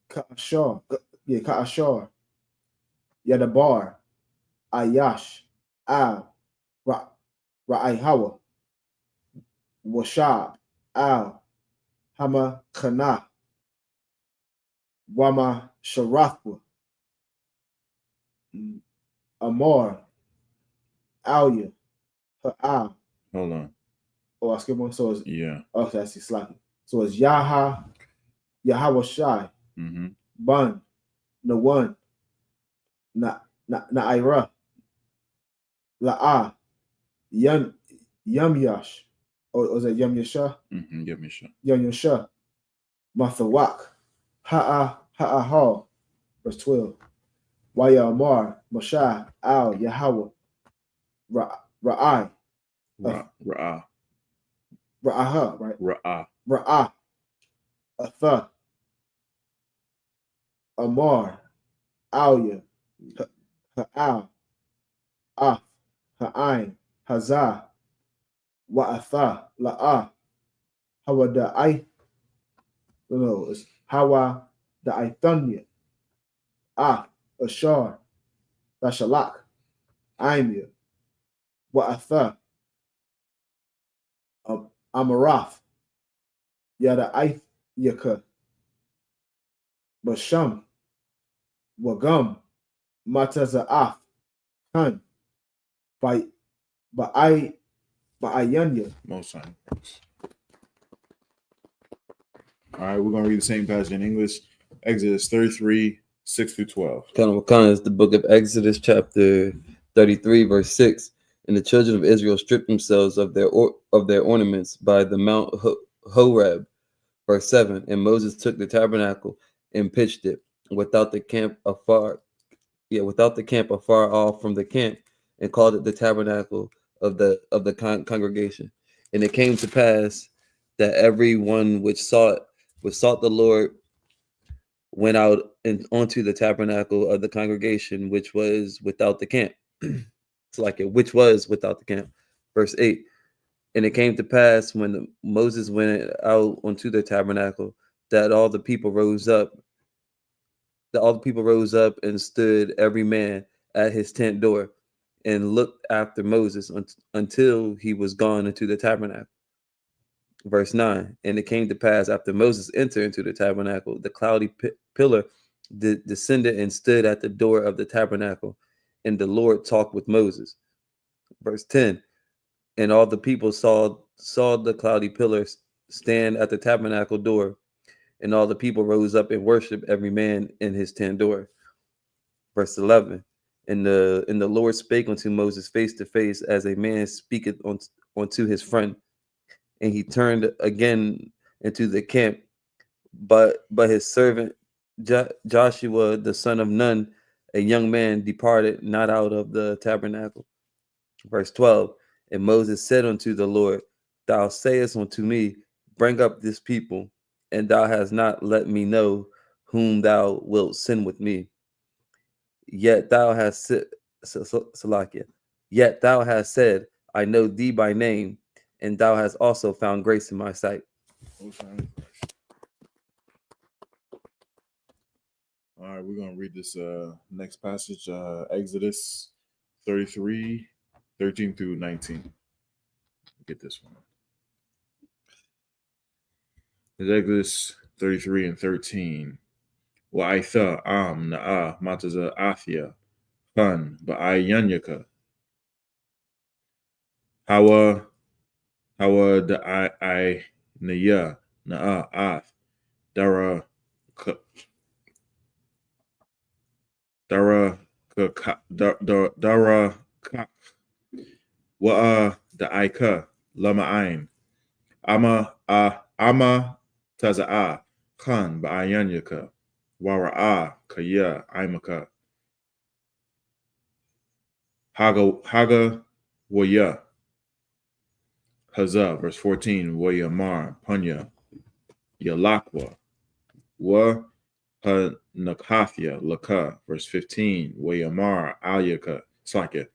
Ka'ashor. Ka'ashor. Yadabar. Ayash. Al. Ra'ayhawa. Washab. Al. Hama Kana. Wama Sharathwa. Amor. Alya. Ha'al. Hold on. Oh, I skip one. So it's okay. I see slacking. So it's Yahweh Shai. Bun. Nawan. Na'ira. La'ah. Yum Yash. Or is that Yum Yasha? Yum Yasha. Mathawak. Ha'ahal. Verse 12. Waya Amar. Moshe. Al. Yahweh. Ra'ai. Ra'ah. Ra'aha, right? Ra'ah. Atha. Amar. Alya. Ha'al. Af. Ha'ain. Hazah. Wa'atha. La'ah. Hawa da'ai. No, it's Hawa da'aithunya. Ashar. Dashalak. Aimya. Wa'atha. Amarath. Yada Yaka. Basham. Wagam. Mataza'af. Hun. Ba'ayanya. Most time. All right, we're gonna read the same passage in English. Exodus 33, 6-12. Kana is the book of Exodus, chapter 33, verse 6. And the children of Israel stripped themselves of their ornaments by the Mount Horeb. Verse 7. And Moses took the tabernacle and pitched it without the camp afar without the camp, afar off from the camp, and called it the tabernacle of the congregation. And it came to pass that everyone which sought the Lord went out and onto the tabernacle of the congregation, which was without the camp. It's like it, which was without the camp. Verse 8. And it came to pass when Moses went out onto the tabernacle that all the people rose up. And stood every man at his tent door and looked after Moses until he was gone into the tabernacle. Verse 9. And it came to pass after Moses entered into the tabernacle, the cloudy pillar descended and stood at the door of the tabernacle, and the Lord talked with Moses. Verse 10. And all the people saw the cloudy pillar stand at the tabernacle door, and all the people rose up and worshiped every man in his tent door. Verse 11. And the Lord spake unto Moses face to face, as a man speaketh unto his friend. And he turned again into the camp, but his servant Joshua the son of Nun, a young man, departed not out of the tabernacle. Verse 12. And Moses said unto the Lord, Thou sayest unto me, Bring up this people, and thou hast not let me know whom thou wilt send with me. Yet thou hast said, I know thee by name, and thou hast also found grace in my sight. All right, we're going to read this next passage, Exodus 33, 13 through 19. Get this one. It's Exodus 33 and 13. Wa'itha na'a mataza athia fun ba'ayanyaka. Hawa da I naya na'a ath dara ka wa'a da aika lama ain ama taza'a khan ba'ayanyaka wara'a kaya imaka haga waya Haza, verse 14, Wayamar, Punya, Yalakwa, Wa Hanakathya, Laka, verse 15, Wayamar, Alyaka, Slaka,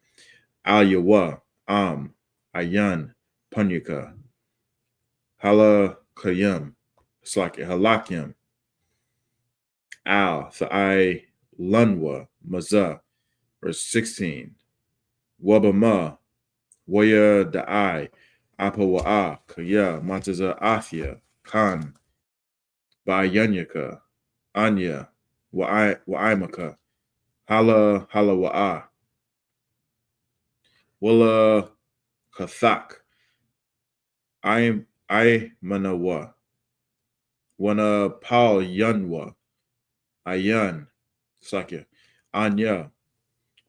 Alyawa, Ayan, Punyaka, Halakayam, Slaka, Halakyam, Al, Thai, Lunwa, Maza, verse 16, Wabama, Waya Da'ai, Apawa'a, Kaya, Mataza Athia, Khan, Ba'ayanyaka, Anya, Wa'imaka, Hala Wa'a, Wala Kathak, I Manawa, Wana Paul Yanwa, Ayan, Sakya, Anya,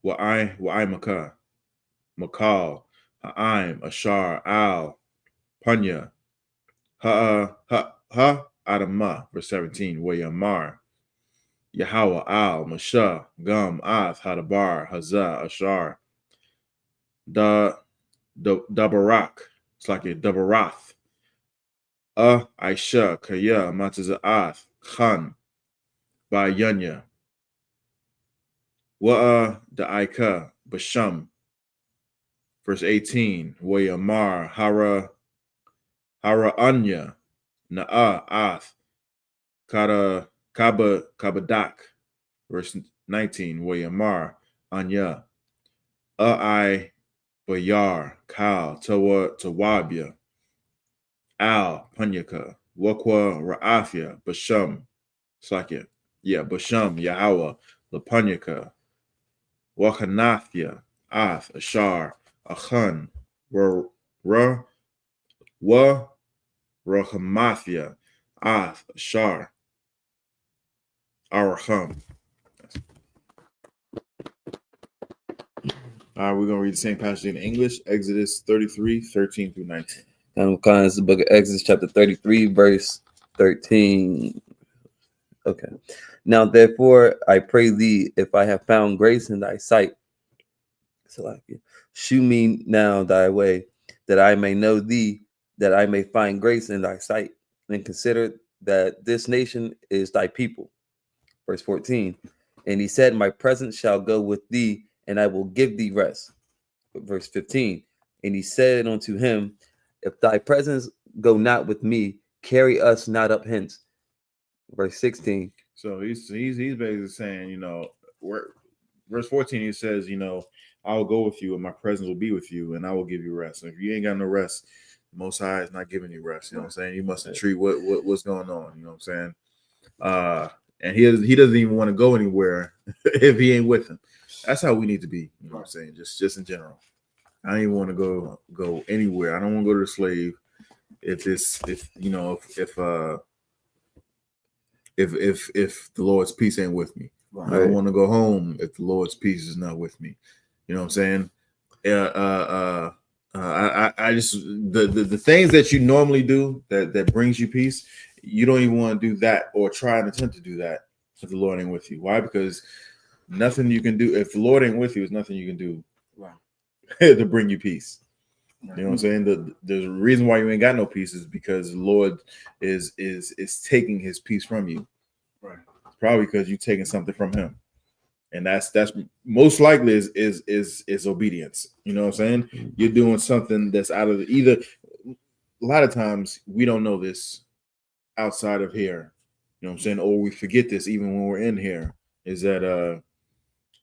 Wa'imaka, Makal, Ha'im, Ashar, Al, Panya, Adama, verse 17, Wayamar, Yahweh, Al, Masha, Gum, Ath, Hadabar, Hazah, Ashar, Dabarak, it's like a Dabarath, Aisha, Kaya, Mataza'ath, Khan, Bayanya, Da'aika, Basham, verse 18, Wayamar, Hara Anya, Na'a, Ath, Kabadak, verse 19, Wayamar, Anya, Ai, Bayar, Kal, Tawabia, Al, Panyaka, Wakwa, Ra'afia, Basham, Sakya, Basham, Yahweh, Lapanyaka, Wakanathia, Ath, Ashar, Achan, Rahamathia, Ath, Ashar, Aracham. All right, we're going to read the same passage in English, Exodus 33, 13 through 19. It's the book of Exodus, chapter 33, verse 13. Okay. Now, therefore, I pray thee, if I have found grace in thy sight, shew me now thy way, that I may know thee, that I may find grace in thy sight, and consider that this nation is thy people. Verse 14. And he said, my presence shall go with thee, and I will give thee rest. Verse 15. And he said unto him, if thy presence go not with me, carry us not up hence. Verse 16. So he's basically saying, you know, verse 14, he says, you know, I will go with you and my presence will be with you and I will give you rest. And if you ain't got no rest, the Most High is not giving you rest. You know what I'm saying? You must treat what's going on. You know what I'm saying? And he doesn't even want to go anywhere if he ain't with him. That's how we need to be. You know what I'm saying? Just in general. I don't even want to go anywhere. I don't want to go to the slave if the Lord's peace ain't with me. Right. I don't want to go home if the Lord's peace is not with me. You know what I'm saying? I just the things that you normally do that brings you peace, you don't even want to do that or try and attempt to do that if the Lord ain't with you. Why? Because nothing you can do if the Lord ain't with you, there's nothing you can do to bring you peace. You know what I'm saying? The reason why you ain't got no peace is because the Lord is taking his peace from you. Right. It's probably because you're taking something from him. And that's most likely is obedience. You know what I'm saying? You're doing something that's out of either. A lot of times we don't know this outside of here. You know what I'm saying? Or we forget this even when we're in here. Is that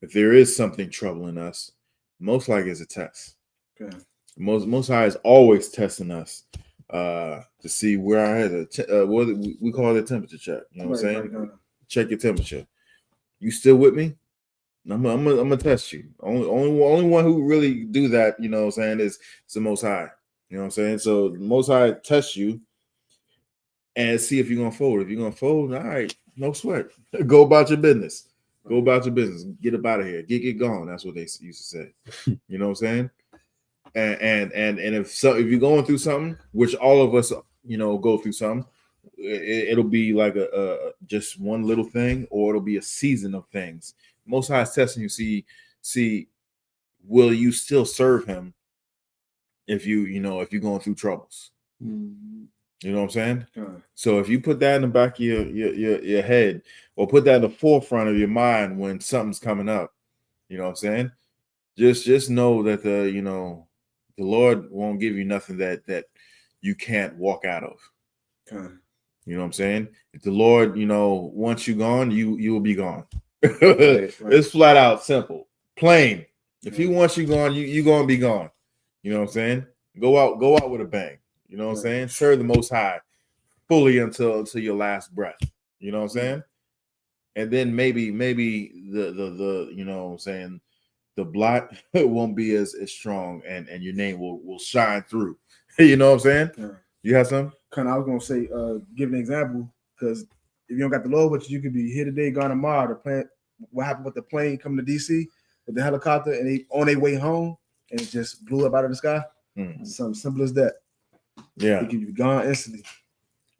if there is something troubling us, most likely it's a test. Okay. Most High is always testing us to see where our head. What we call it a temperature check. You know what I'm saying? Right. Check your temperature. You still with me? I'm gonna test you. Only one who really do that, you know what I'm saying, is the Most High. You know what I'm saying? So the Most High tests you and see if you're gonna fold. If you're gonna fold, all right, no sweat. Go about your business. Go about your business. Get up out of here. Get gone. That's what they used to say. You know what I'm saying? And if you're going through something, which all of us, you know, go through something, it'll be like a just one little thing, or it'll be a season of things. Most High is testing you. See, will you still serve him if you're going through troubles? Mm-hmm. You know what I'm saying? So if you put that in the back of your head, or put that in the forefront of your mind when something's coming up, you know what I'm saying? Just know that the Lord won't give you nothing that you can't walk out of. Okay. You know what I'm saying? If the Lord, wants you gone, you will be gone. Right. It's flat out simple, plain. If he wants you gone, you gonna be gone. You know what I'm saying? Go out with a bang. You know what I'm saying? Serve the Most High fully until your last breath. You know what I'm saying? And then maybe the you know what I'm saying, the blot won't be as strong, and your name will shine through. You know what I'm saying? Yeah. You have some? I was gonna say, give an example, because if you don't got the Lord with you could be here today, gone tomorrow. The plane, what happened with the plane coming to DC with the helicopter, and they on their way home, and it just blew up out of the sky. Something simple as that. Yeah, it could be gone instantly.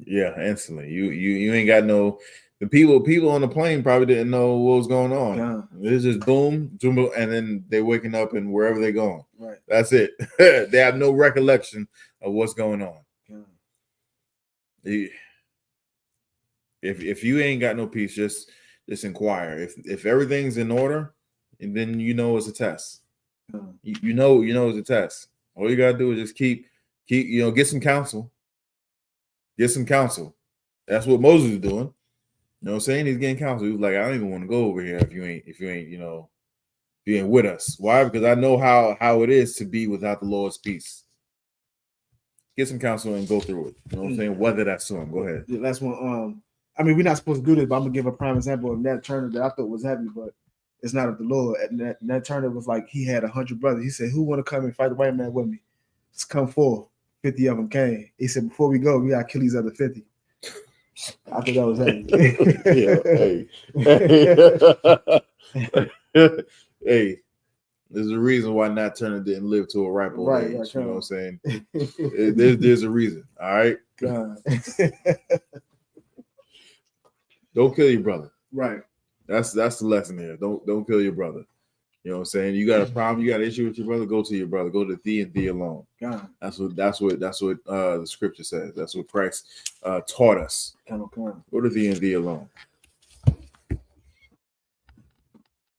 Yeah, instantly. You ain't got no. The people on the plane probably didn't know what was going on. Yeah. It's just boom, and then they're waking up and wherever they're going. Right. That's it. They have no recollection of what's going on. Yeah. If you ain't got no peace, just inquire. If everything's in order, and then it's a test. You know it's a test. All you gotta do is just keep get some counsel. Get some counsel. That's what Moses is doing. You know what I'm saying? He's getting counsel. He was like, I don't even want to go over here if you ain't with us. Why? Because I know how it is to be without the Lord's peace. Get some counsel and go through it. You know what I'm saying? Weather that storm. Go ahead. The last one. I mean, we're not supposed to do this, but I'm gonna give a prime example of Nat Turner that I thought was heavy, but it's not of the Lord. And Nat Turner was like, he had 100 brothers. He said, who want to come and fight the white man with me? Let's come forth. 50 of them came. He said, before we go, we gotta kill these other 50. I thought that was heavy. Hey, there's a reason why Nat Turner didn't live to a ripe old age. Right, you know what I'm saying? There's a reason. All right. Don't kill your brother. Right. That's the lesson here. Don't kill your brother. You know what I'm saying? You got a problem, you got an issue with your brother, go to your brother. Go to thee and thee alone. God. That's what the scripture says. That's what Christ taught us. Go to thee and thee alone.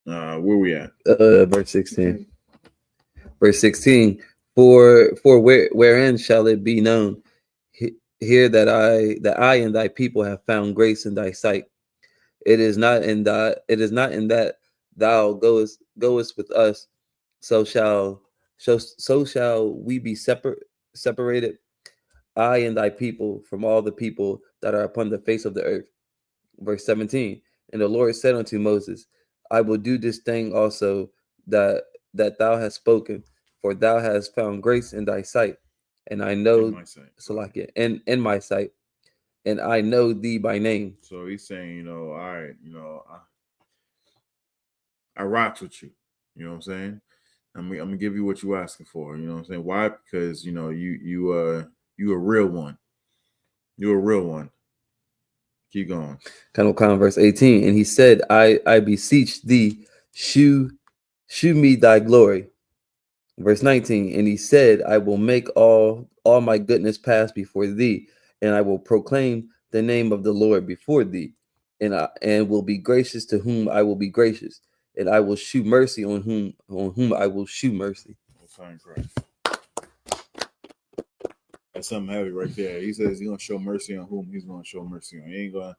Where we at? Verse 16. Verse 16. For wherein shall it be known here that I and thy people have found grace in thy sight? It is not in that thou goest with us, so shall we be separated, I and thy people, from all the people that are upon the face of the earth. Verse 17. And the Lord said unto Moses, I will do this thing also that thou hast spoken, for thou hast found grace in thy sight, and I know in my sight, and I know thee by name. So he's saying, all right, I rocks with you. You know what I'm saying? I'm gonna give you what you're asking for. You know what I'm saying? Why? Because you a real one. You're a real one. Keep going. Kind of verse 18. And he said, I beseech thee, shew me thy glory. Verse 19. And he said, I will make all my goodness pass before thee, and I will proclaim the name of the Lord before thee, and will be gracious to whom I will be gracious, and I will shew mercy on whom I will shew mercy. That's something heavy right there. He says he's gonna show mercy on whom he's gonna show mercy on. He ain't gonna.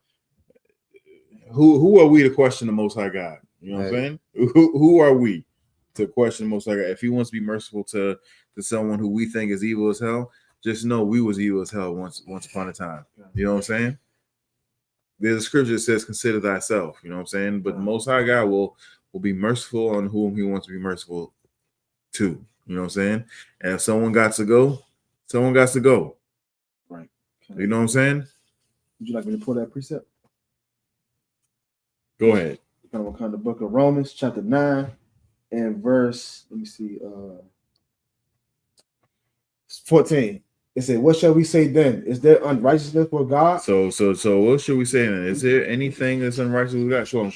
Who are we to question the Most High God? You know what I'm saying? Who are we to question the Most High God? If He wants to be merciful to someone who we think is evil as hell, just know we was evil as hell once upon a time. You know what I'm saying? There's a scripture that says, "Consider thyself." You know what I'm saying? But the Most High God will be merciful on whom He wants to be merciful to. You know what I'm saying? And if someone got to go, someone got to go. Right. You know what I'm saying? Would you like me to pull that precept? Go ahead. Kind of the book of Romans, chapter 9, and verse, 14. It said, what shall we say then? Is there unrighteousness for God? So what should we say then? Is there anything that's unrighteous with God? Show them.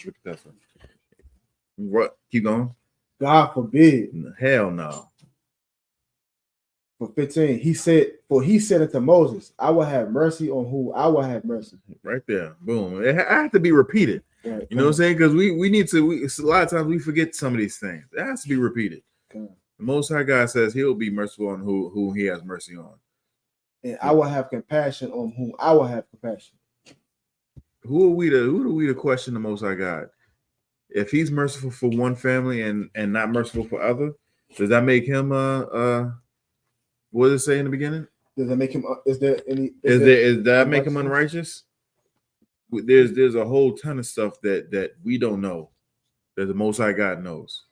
What? Keep going. God forbid. Hell no. For 15, he said unto Moses, I will have mercy on who I will have mercy. Right there. Boom. It has to be repeated. Right. You know what I'm saying? Because we need to, a lot of times we forget some of these things. It has to be repeated. The Most High God says He'll be merciful on who He has mercy on. And I will have compassion on whom I will have compassion. Who do we to question the Most High God? If He's merciful for one family and not merciful for other, does that make Him what does it say in the beginning? Does that make Him? Is that make Him unrighteous? There's a whole ton of stuff that we don't know that the Most High God knows.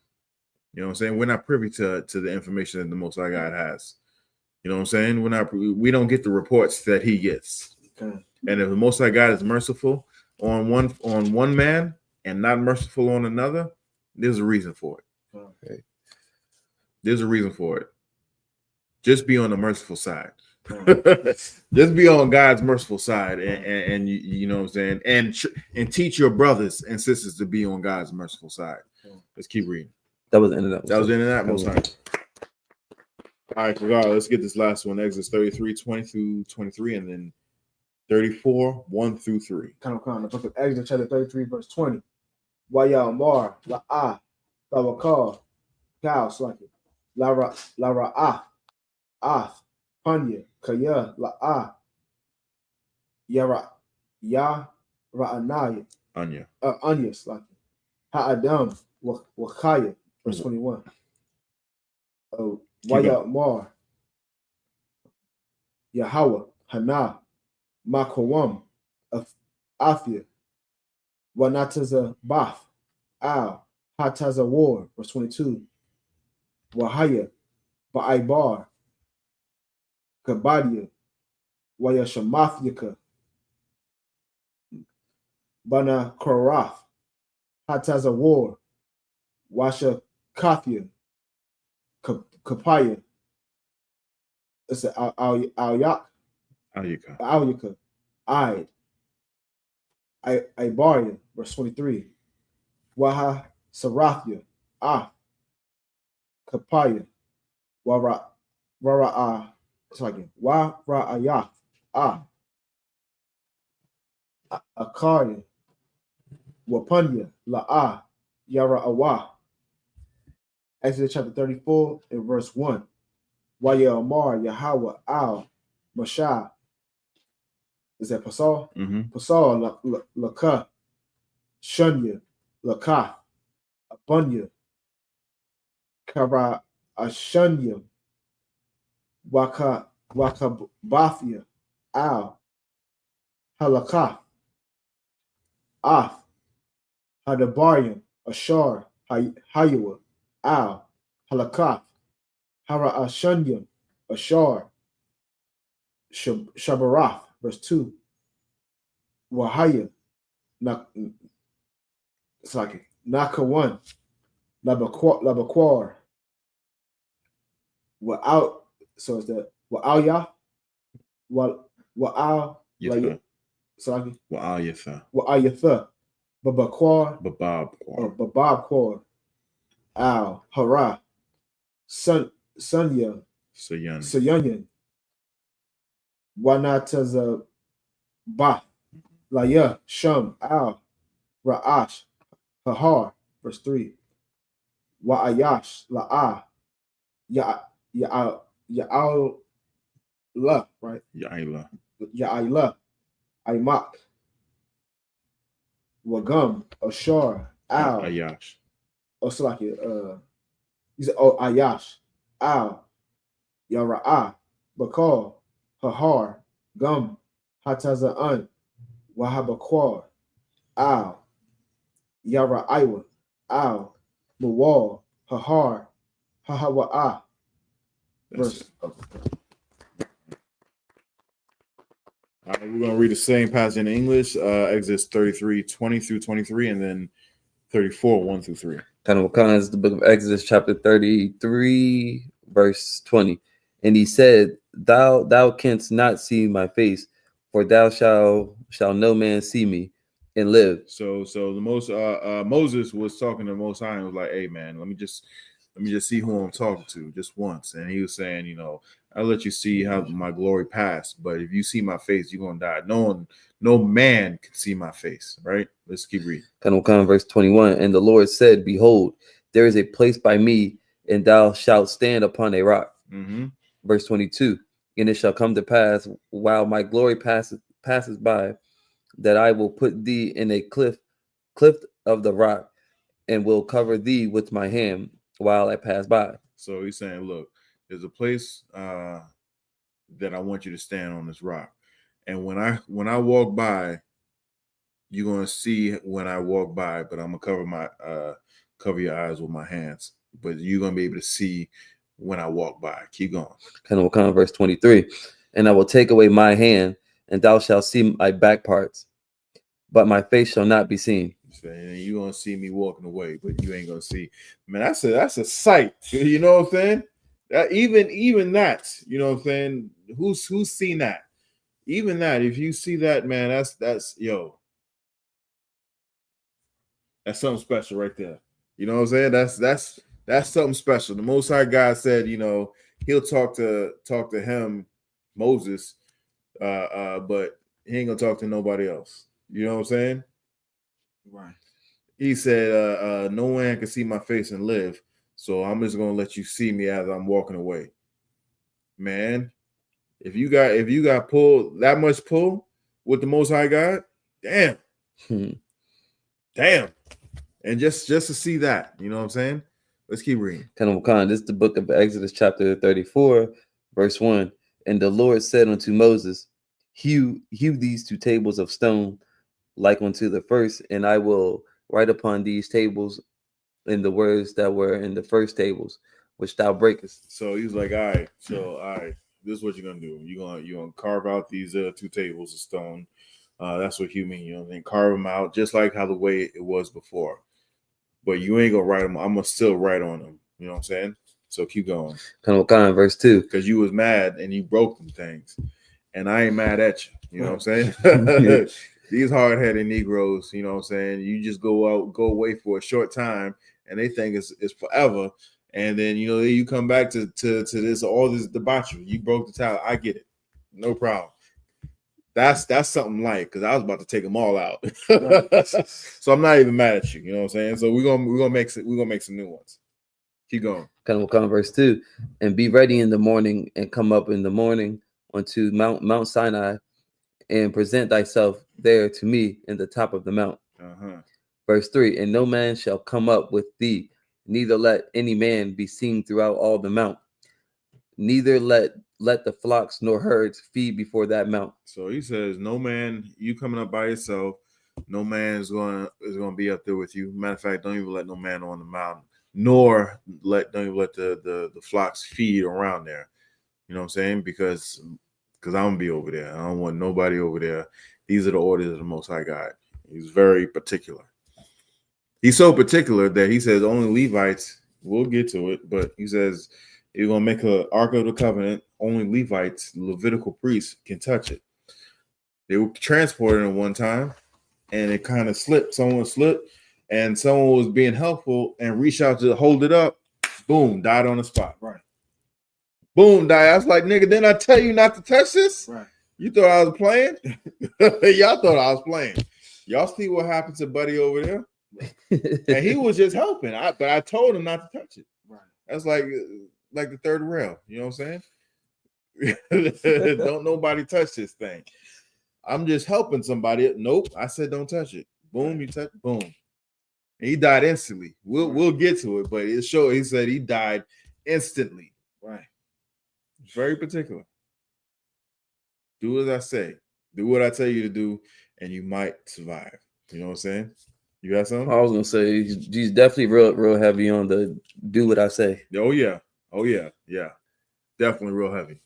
You know what I'm saying? We're not privy to the information that the Most High God has. You know what I'm saying? We don't get the reports that He gets. And if the Most High God is merciful on one man and not merciful on another, there's a reason for it. Okay. There's a reason for it. Just be on the merciful side. Just be on God's merciful side, and you know what I'm saying, and teach your brothers and sisters to be on God's merciful side. Let's keep reading. That was the end of that. That was the end of that. Most time. All right, let's get this last one. Exodus 33, 20 through 23, and then 34, 1 through 3. Kind of the book of Exodus, chapter 33, verse 20. Wayamar la'ah lawakar cow slaki la ra'ah panya kaya la'ah yara ya ra'anaya Anya slaki ha'adam wakaya, verse 21. Wayamar Yahweh Hana Makawam of Athia Wanataza Bath Al Hataza War, verse 22. Wahaya Ba'aibar Kabadia Wayashamathyaka Bana Korath Hataza War Washa Kathia Kapaya. It's Al-Yaka. Ide. Ibaria, verse 23. Waha Sarathia, Kapaya, Wara'ah, Wara'ayah, Akaria, Wapunya, La'ah, Yara'awah. Exodus chapter 34 and verse 1. Waya Amar, Yahweh, Al, Mashah. Is that Pasal? Pasal, Laka, Shunya, Laka, Abunya, Kara, Ashunya, Wakabathia, Al, Halakah, Af, Hadabarium, Ashar, Hayawa, Al, Halakah, Hara Ashunyam, Ashar, Shabarath, verse 2. Wahaya, Nakawan, Labaquar, Wa'al, so it's the Wa'al Wa'al Yafa, Babaquar, Al, Hara, Sunya, Sayunyan, Wanataza Ba, Laya, Shum, Al, Ra'ash, Hahar, verse 3. Wa'ayash, La'ah, Ya'al, right? Ya'ila, Aimak, Wagum, Ashar, Al, Ayash. He said, Ayash, Al, Yara'ah, Bakal, Hahar, Gum, Hataza'an, Wahabaquar, Al, Yara'aiwa, Al, Mawal, Hahar, Hahawa'ah. Verse. All right, we're going to read the same passage in English, Exodus 33, 20 through 23, and then 34, 1 through 3. Is the book of Exodus, chapter 33, verse 20. And he said, Thou canst not see my face, for thou shall no man see me and live. So the Moses was talking to the Most High and was like, hey man, let me just see who I'm talking to just once. And he was saying, I'll let you see how my glory passed, but if you see my face, you're gonna die. No man can see my face, right? Let's keep reading. Verse 21. And the Lord said, Behold, there is a place by me, and thou shalt stand upon a rock. Verse 22. And it shall come to pass, while my glory passes by, that I will put thee in a cliff of the rock, and will cover thee with my hand while I pass by. So he's saying, look, there's a place that I want you to stand on this rock. And when I walk by, you're gonna see when I walk by, but I'm gonna cover your eyes with my hands. But you're gonna be able to see when I walk by. Keep going. Verse 23. And I will take away my hand, and thou shalt see my back parts, but my face shall not be seen. You're gonna see me walking away, but you ain't gonna see. Man, that's a sight. You know what I'm saying? That even that, you know what I'm saying? Who's seen that? Even that, if you see that, man, that's something special right there. You know what I'm saying? That's something special. The Most High God said, he'll talk to him, Moses, but he ain't gonna talk to nobody else. You know what I'm saying? Right. He said, no man can see my face and live, so I'm just gonna let you see me as I'm walking away. Man, if you got pull that much pull with the Most High God, damn. Damn. And just to see that, you know what I'm saying? Let's keep reading. This is the book of Exodus, chapter 34, verse 1. And the Lord said unto Moses, Hew these 2 tables of stone like unto the first, and I will write upon these tables in the words that were in the first tables, which thou breakest. So he was like, all right, this is what you're gonna do. You're gonna carve out these 2 tables of stone. That's what you mean, and carve them out just like how the way it was before. But you ain't gonna write them. I'm gonna still write on them. You know what I'm saying? So keep going. Verse 2. Because you was mad and you broke them things, and I ain't mad at you. You know what I'm saying? These hard-headed Negroes, you know what I'm saying? You just go away for a short time, and they think it's forever. And then, you know, you come back to this, all this debauchery. You broke the towel. I get it. No problem. That's something light, because I was about to take them all out. So I'm not even mad at you. You know what I'm saying? So we're gonna make some new ones. Keep going. Come verse 2. And be ready in the morning, and come up in the morning unto Mount Sinai, and present thyself there to me in the top of the mount. Verse 3. And no man shall come up with thee, neither let any man be seen throughout all the mount, neither let the flocks nor herds feed before that mount. So he says, no man, you coming up by yourself, no man is going to be up there with you. Matter of fact, don't even let no man on the mountain, nor don't even let the flocks feed around there. You know what I'm saying? Because I'm gonna be over there. I don't want nobody over there. These are the orders of the Most High God. He's very particular. He's so particular that he says only Levites, we'll get to it, but he says you're gonna make an Ark of the Covenant, only Levites, Levitical priests, can touch it. They were transported at one time, and it kind of slipped. Someone slipped, and someone was being helpful and reached out to hold it up. Boom, died on the spot. Right. Boom, died. I was like, nigga, didn't I tell you not to touch this? Right. You thought I was playing? Y'all thought I was playing. Y'all see what happened to Buddy over there? And he was just helping. But I told him not to touch it. Right. That's like the third rail. You know what I'm saying? Don't nobody touch this thing. I'm just helping somebody. Nope. I said don't touch it. Boom, you touch. Boom. And he died instantly. We'll get to it, but it showed. He said he died instantly. Right. Very particular. Do as I say. Do what I tell you to do, and you might survive. You know what I'm saying? You got something? I was gonna say he's definitely real heavy on the do what I say. Oh yeah. Definitely real heavy.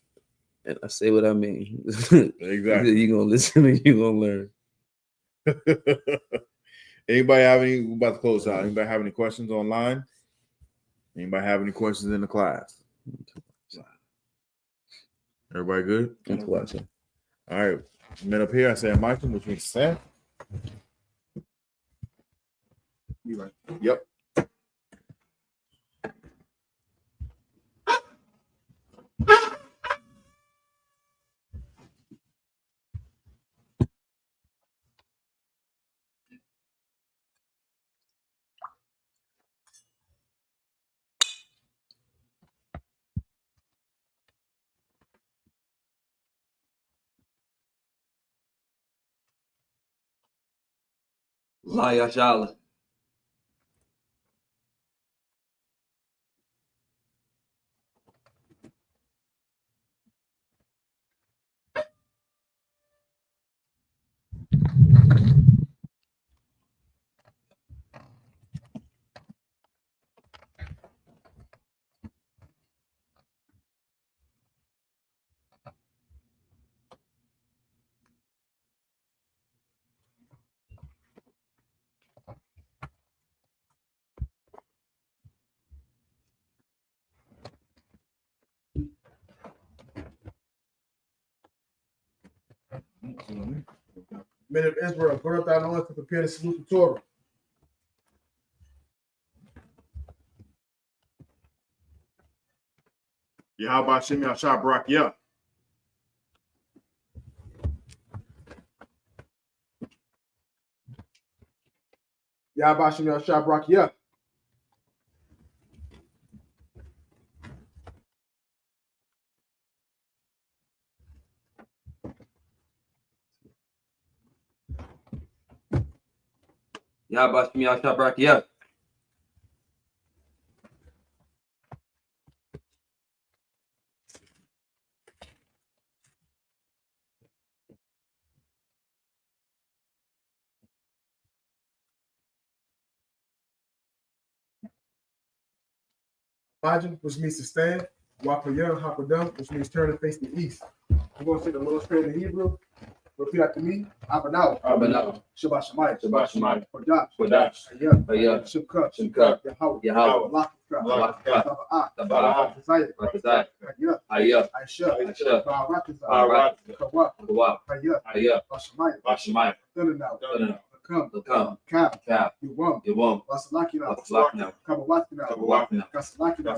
And I say what I mean. Exactly. You gonna listen and you gonna learn. Anybody have any? We're about to close out. Anybody have any questions online? Anybody have any questions in the class? Everybody good? All right. Men up here, I say Michael, which means Sam. You right. Yep. Shalom. Men of Israel, put up thine arms to prepare to salute the Torah. Yahweh Shem Yahshua Barak Yah. Yahweh Shem Yahshua Barak Yah. Yahweh Shem Yahshua Barak Yah. Majin, which means to stand. Wapayah, Hakodam, which means turn and face the east. We're going to say the Lord's Prayer in Hebrew. Repeat after me. Abanao. Shabbat Shemayim. Shabbat Shemayim. Kodash. I.S.U.P.K. I.S.U.P.K. Yahweh. Malakah. Taba'ah. I.S.U.P.K. Kawa. I.S.U.P.K. Thanau. Come. Cap. Yuwam. Wasalakina. Kabawakina. Kasalakina.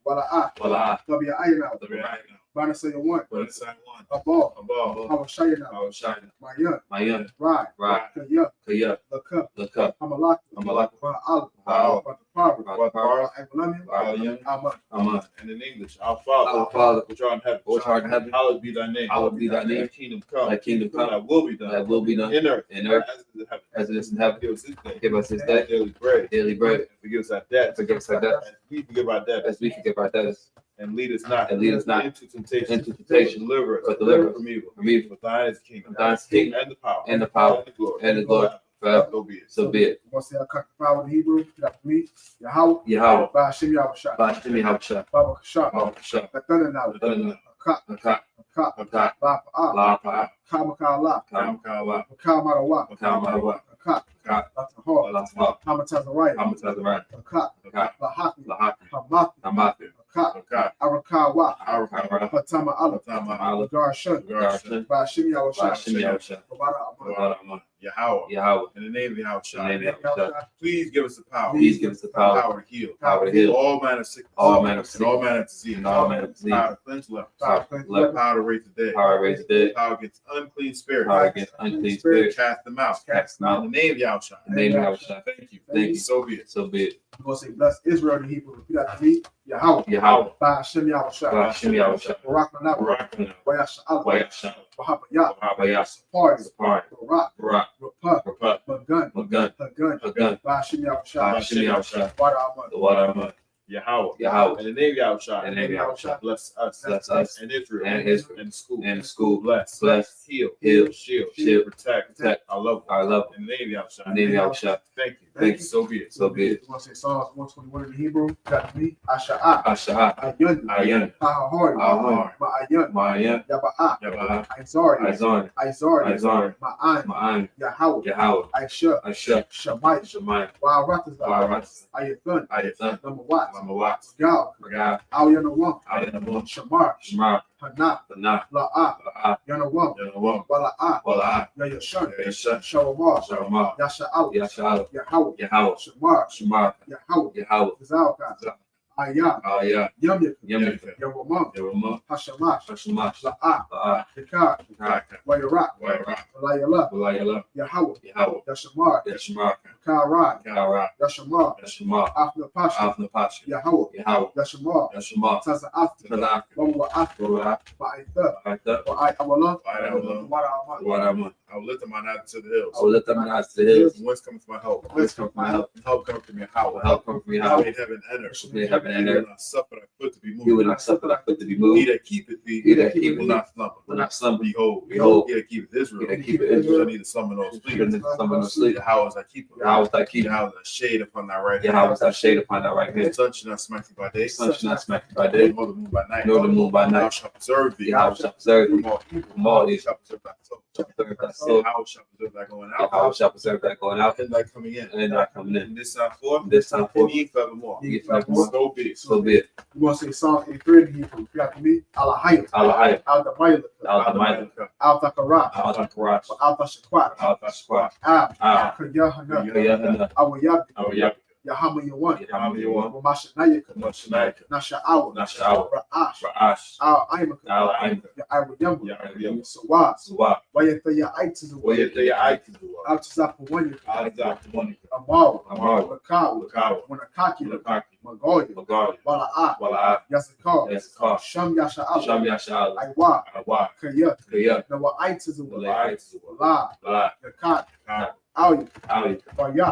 Wala'a. Tabi'ayna. Banasaya one. Above. Hawashayana. Mayan. Right. Kaya. Laka. Hamalak. Amen. And in English, our Father, which art in heaven, hallowed be thy name. Thy kingdom come. Thy will be done. In earth. As it is in heaven. Give us this day. Daily bread. And forgive us our debts. As we forgive our debtors. And lead us not into temptation. Deliver us from evil. For thine is the kingdom. And the power. And the glory. Forever. So be it. You want to say I cut the power in Hebrew? After me. Yahweh. Ba'ashem Yahushua. Baba Kasha. Thanau. Akak. La'apa'ah. Kamakala. Marawa. Latahor. Hamatazariah. Akak. Lahaki. Hamathi. Arakawa. Patama Allah. Garshan. Ba'ashem Yahushua. Yahweh. In the name of Yahushua. Please give us the power. Power to heal. All manner of sickness. All manner of disease. Power to cleanse lepers. Power to raise the dead. Power against unclean spirits. Cast them out. In the name of Yahushua. Thank you. So be it. You want to say bless Israel in Hebrew? Repeat after me. Yahweh. Ba'ashem Yahushua. Barak. Wayasha. Bahapayah. Party. Barak. Rapah. Magun. Ba'ashem Yahushua. Water. Yahweh. In the name of Yahushua. Bless us. And Israel. And school. Bless. Heal. Shield. Protect. I love. In the name of Yahushua. Thank you. So be it. You want to say Psalms 121 in Hebrew? Got me. Asha'ah. Ayun. Ahahori. Ma'ayun. Yaba'ah. Izari. Ma'an. Yahweh. Aisha. Shamai. Wa'aratazah. Ayathan. Number what? Gal. Al-Yanawam. Shamar. Hana. La'ah. Yanawam. Wala'ah. Yayashun. Shalamar. Yasha'al. Yahweh. Shamar. Yahweh. Zalka. Ayah. Yamyaka. Yawamam. Hashamash. La'ah. Yakar. Wayarak. Walayala. Yahweh. Yashamar. Karai. Yashamar. Afna Pasha. Yahweh. Yashamar. Taza Afta. Wawa Afta. Ba'aitha. Wa'awala. I will lift up mine eyes to the hills. Whence cometh my help? Help cometh from Yahweh. Made heaven and earth. You will not suffer thy foot to be moved. He that keepeth thee will not slumber. Behold, he that keepeth Israel. Shall neither slumber nor sleep. Yahweh is thy keeper. Yahweh is thy shade upon thy right hand. The sun shall not smite thee by day. Nor the moon by night. Thou shalt preserve thee. From all evil. Shall preserve thy soul. Yahweh shall preserve thy going out. And thy coming in. And this time forth. And ye forevermore. So be it. You want to say Psalm 83 in Hebrew? You after me. Alahayat. Al-Damayla. Al-Takarash. Al-Tashakwat. Yahanna. Awayabi. Yahanna Yawan. Mashanayaka. Nasha'awa. Ra'ash. Al-Aimaka. Ya'awayamba. Sawab. Wayatayaitis. Altazapawanya. Amaru. Makawa. Wanakaki. Magoya. Wala'ah. Yasakar. Sham Yasha'al. Aiwa. Kaya. Nawaitis. La. Yakat. Ali. Waya.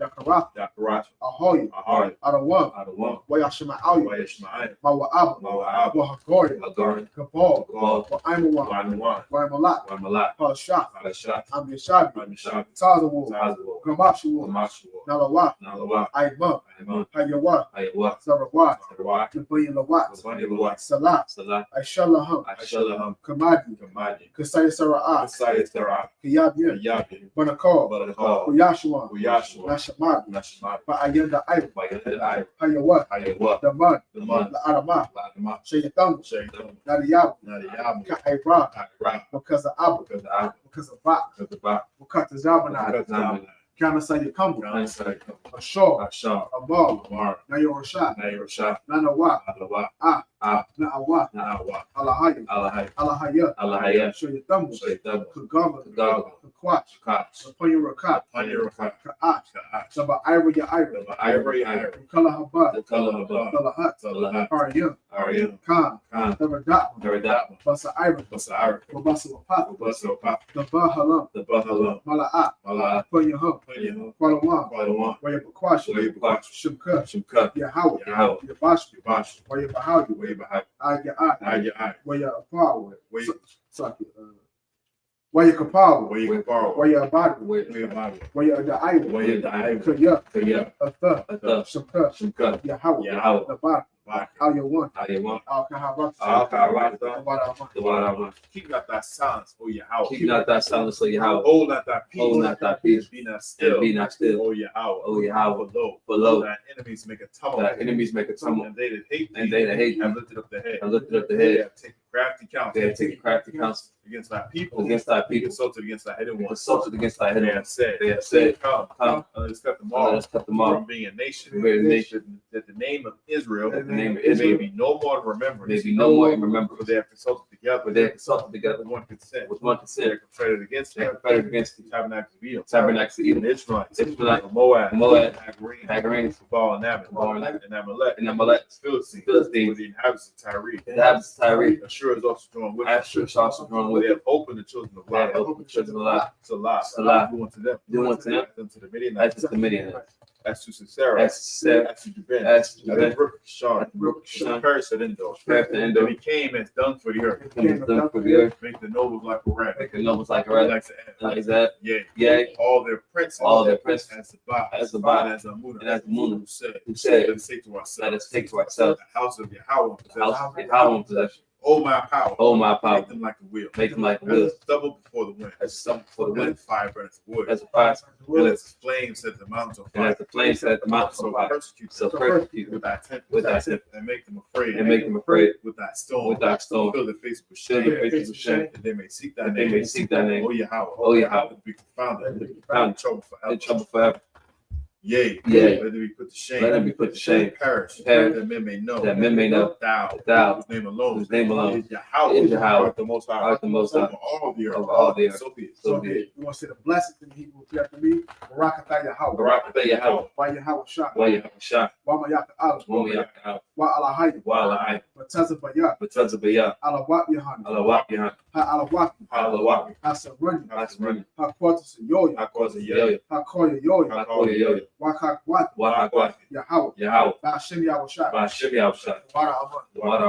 Yakarath. Racha, Ahoy, Ahoy, Adawan, Adawan, Wayashima Ayu, Wayashma'ai, Mawa'ab, Mawa'ab, Wahakori, Hagari, Kabal, Kabal, Waimawan, Wanawan, Waimalak, Waimalak, Palashak, Palashak, Amishabi, Amishabi, Tazawu, Tazawu, Gamashu, Gamashuwa, Nalawa, Nalawa, Aimam, Aimam, Hayawa, Ayawa, Sarawat, Sarawak, Nabayin Lawat, Labani Lawat, Salat, Salat, Aishalaham, Aishalaham, Kamadi, Kamadi, Kasai Sara'at, Kasai Sarah, Kiyabia, Yabi, Banakal, Barakal, Uyashua, Uyashua, Nashamad, Nashmat, Ba'ayanda Ayu, Bayadai, Hayawa, Ayawa, Damad, the month, La'arama, Lama, Shayatam, Shaitan, Nadiyab, Nadiyam, Ka'ibra, Right, because of Abu, because I, because of Ba, because the back, because of Zamanad, because I'm Kana Sayakambu, John said, Ashor, Ashar, Amal, Amar, Nayor Rashad, Nair Shah, Nanawa, Alawa, Na'awa, Na'awa, Alahayu, Alahai, Alahaya, Alahaya, Shayatam, Shaitan, Kagama, Gaga, Kakwach, Koch, Apoyurakat, Panirakat, Ka'ach, Saba Ira Ya Ira, the Ivory, Kala Haba, the color of the Kala Salahat, Arya, Arya, Khan, Khan, Neverdat, Veradap, Basa Ira, Basar, Babasa Wapa, Basso Pop, the Bahalam, the Bahala, Mala'at, Mala, Apoyahum, Panya, Kwalawan, Qualawan, Wayabakwash, Wayabakwash, Shimka, Shimka, Yahawa, Yahawa, Yabash, Bash, Wayabahayu, Wayabahai, Aya, Waya Apar, Way, Waya Kapal, Wayabaro, Waya Abad, Wayabaro, Waya Da'ai, Wayadai, Kaya, Kaya, Atha, Shimka, Shimka, Yahawa, Yahawa, the Bak, Bak, Aya One, Ayawan, Al Kaharat, Al-Karata, the the Waraman. Keep not thy silence, O Yahweh. Keep not thy silence, O Yahweh. Hold not thy peace. Hold not thy peace. Be not still. And be not still. O Yahweh. O Yahweh. For lo, thine enemies make a tumult. thy enemies make a tumult. And they that hate thee, And they that hate have thee lifted up the head. have lifted up the They head. have taken crafty counsel. They have taken crafty counsel Against thy people. against thy people. Consulted against thy hidden ones. Consulted against thy They hidden have ones. said. They have said, Come, come, let us cut them let off. us cut them off From being a nation. from being a nation. That the name of Israel. That the name of may Israel be no more in remembrance. may be no more in For remembrance. they have consulted together. For they have consulted together with one consent. with one They consent. are confederate against They them. are confederate against the Tabernacles of Edom. tabernacles of Edom. The Israelites. Israelite, Moab. Moab, Hagarenes. Hagarenes, Baal and Ammon. Baal and Ammon, And Amalek. and Amalek, Philistines. Philistines, With the inhabitants of Tyre. the inhabitants of Tyre. Ashur is also joined with them. Ashur is also drawn with They them. have opened the children of They have Lot. opened the children of Lot. Salah. Salah. Do unto them. Do unto them As unto the Midianites. as to the Midianites. As to Sisera. As to Sisera. As to Jabin. As to As the Jabin. brook Kishon. At the brook Kishon. Paris at Endor. Paris at Endor. They became as dung for the earth. And was done for the earth. Make the nobles like a rat. Make the nobles like a rat. Like that. Yea. Yea. All their princes. All their princes. As the Ba. As the Ba. And as Amunah. And as Amunah. Who said, let us take to let ourselves. us take to ourselves The house of Yahweh. the house of Yahweh in possession. Oh my power. Oh my power. Make them like the wheel. Make them like the As wheel. a stubble before the wind. As some before the And wind. as fire burns the wood. As a fire. And as the flame set the mountains on And fire. as the flame set the mountains on So fire. persecute So them persecute with thy temper. with thy temper. And make them afraid. And make them afraid with thy stone. with thy stone. Fill their face with Fill shame. their faces with shame. That they may seek thy That they name. may seek thy name. Oh Yahweh. Oh Yahweh. Be confounded. Be confounded. In trouble forever. In trouble forever. Yea. Yea. Let them be put to shame. Let them be put to shame. Perish. Perish. That men may know. That men may know. Thou. Thou. Whose name alone. Whose name alone. Is Yahweh. Is Yahweh. Art the most high. Art the most high. Over all the earth. Over all the earth. So be it. So be it. You want to say the blessings in Hebrew after me? Barakatah Yahweh. Barakatah Yahweh. Why Yahweh Shah? Why Yahweh Shah? Why Mayaka Allah? Why Yahweh? Why Alahai? Why Alahai? Batazabaya. Batazabaya. Alawat Yahanna. Alawat Yahanna. Ha Alawat. Alawat. Ha Saruni. Hasrani. Ha Quartus Yoya. Hakosa Yoya. Ha Koya Yoya. Hakoya Yoya. Waka Wat. Wahagwat. Yahweh. Yahweh. Bashim Yahweh Shah. Bashim Yahweh Shah. Wara Aman.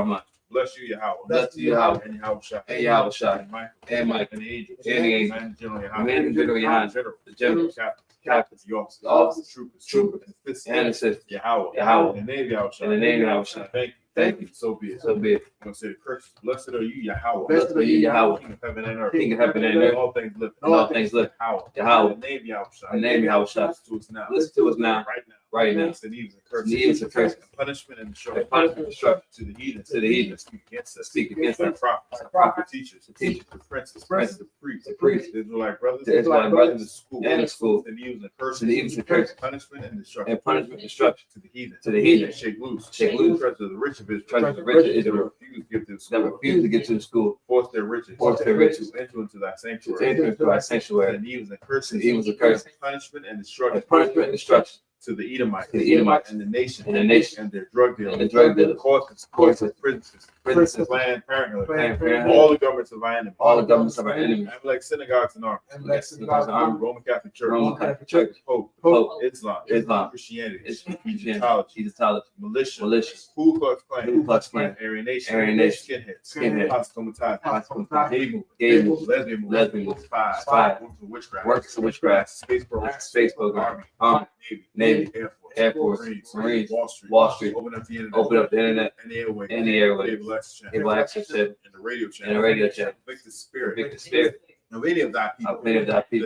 Waraman. Bless you, Yahweh. Bless you, Yahweh. And Yahweh Shah. And Yahweh Shah. And Michael. And Michael. And the angels. And the angels. And General And Yahanna. General Yahanna. General. The generals. Captains. The officers. The officers. Troopers. Troopers. And assistants. And assistants. Yahweh. Yahweh. In the name of Yahweh Shah. In the name of Yahweh Shah. Thank you. Thank you. So be it. So be it. I'm going to say the curses. Blessed are you, Yahweh. Blessed are you, Yahweh. King of heaven and earth. King of heaven and earth. All things live. And all things live. Yahweh. Yahweh. In the name of Yahweh Shah. In the name of Yahweh Shah. Listen to us now. Listen to us now. Right now. Right now. The evils and curses. The evils and curses. And punishment and destruction. And punishment and destruction. To the heathen. To the heathen. That speak against us. Speak against The us. prophets. The prophets. The teachers. The teachers. The princes. Princes. The priests. The priests. The Israelite brothers. The Israelite brothers. The school. And the school. The evils and curses. The evils and curses. Punishment and destruction. And punishment and destruction. To the heathen. To the heathen. Shake loose. Shake loose. Treasure of the rich of Israel. Treasure of the rich of That Israel. refuse to give to the That school. refuse to get to the school. Force their riches. Force their riches. To enter into thy To sanctuary. enter into our sanctuary. And evils and curses. And evils and curses. Punishment and destruction. And punishment and destruction. To the Edomites. To the Edomites. And the nation. And the nation. And their drug dealers. And the drug dealers. Courses. Courses. Prisons. Princeton, Planned Parenthood, Parenthood, all the governments of our enemy, all the governments of our enemies, like synagogues and armies, Roman Catholic Church, Pope, Islam, Christianity, Egyptology, militia, Ku Klux Klan, Aryan Nation, skinheads, Pascomatized, gay move, lesbian move, spies, workers of witchcraft, space program, army, Navy, Air Force, Marines, Wall Street, open up the internet, and the airway, cable access channel, and the radio channel, convict the spirit of any of thy people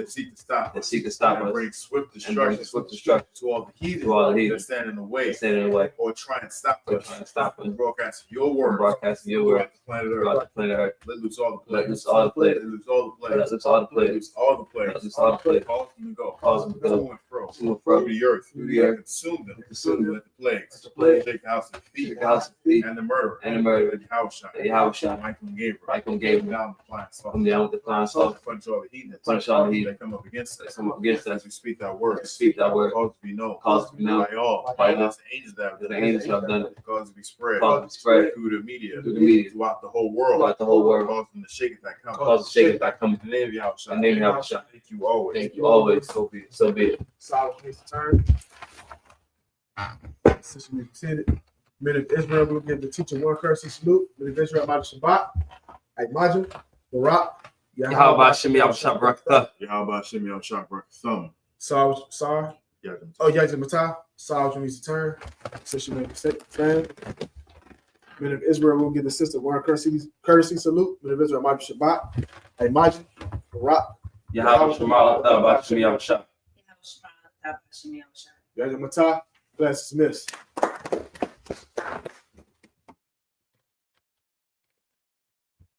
that seek to stop us, and bring swift destruction to all the heathen that stand in the way, or try and stop us, broadcast your word throughout the planet Earth. Let loose all the plagues, cause them to go, to and fro, through the earth, consume them, let the plagues, take the house of the thief, and the murderer, the Yahanna, Michael and Gabriel, come down with the flying saucer, punish all the heathen that come up against us, as we speak that word, cause to be known, by all, by the angels that have done it, cause to be spread through the media, throughout the whole world, cause them to shake it that come, in the name of Yahanna. Thank you always, so be it. Solid needs to turn. Since we said it, men of Israel will give the teacher one courtesy salute. Men of Israel, Shabbat, Imagine, Barak, Yahweh Hashem Yahushua Barakatah. Yahweh Hashem Yahushua Barakatah. Sar. Oh, Yajimata. Saul needs to turn. Since you make a stand. Men of Israel will give the sister one courtesy salute. Men of Israel, Shabbat, Imagine, Barak, Yahweh Hashem Yahushua. Yajimata. Class dismissed.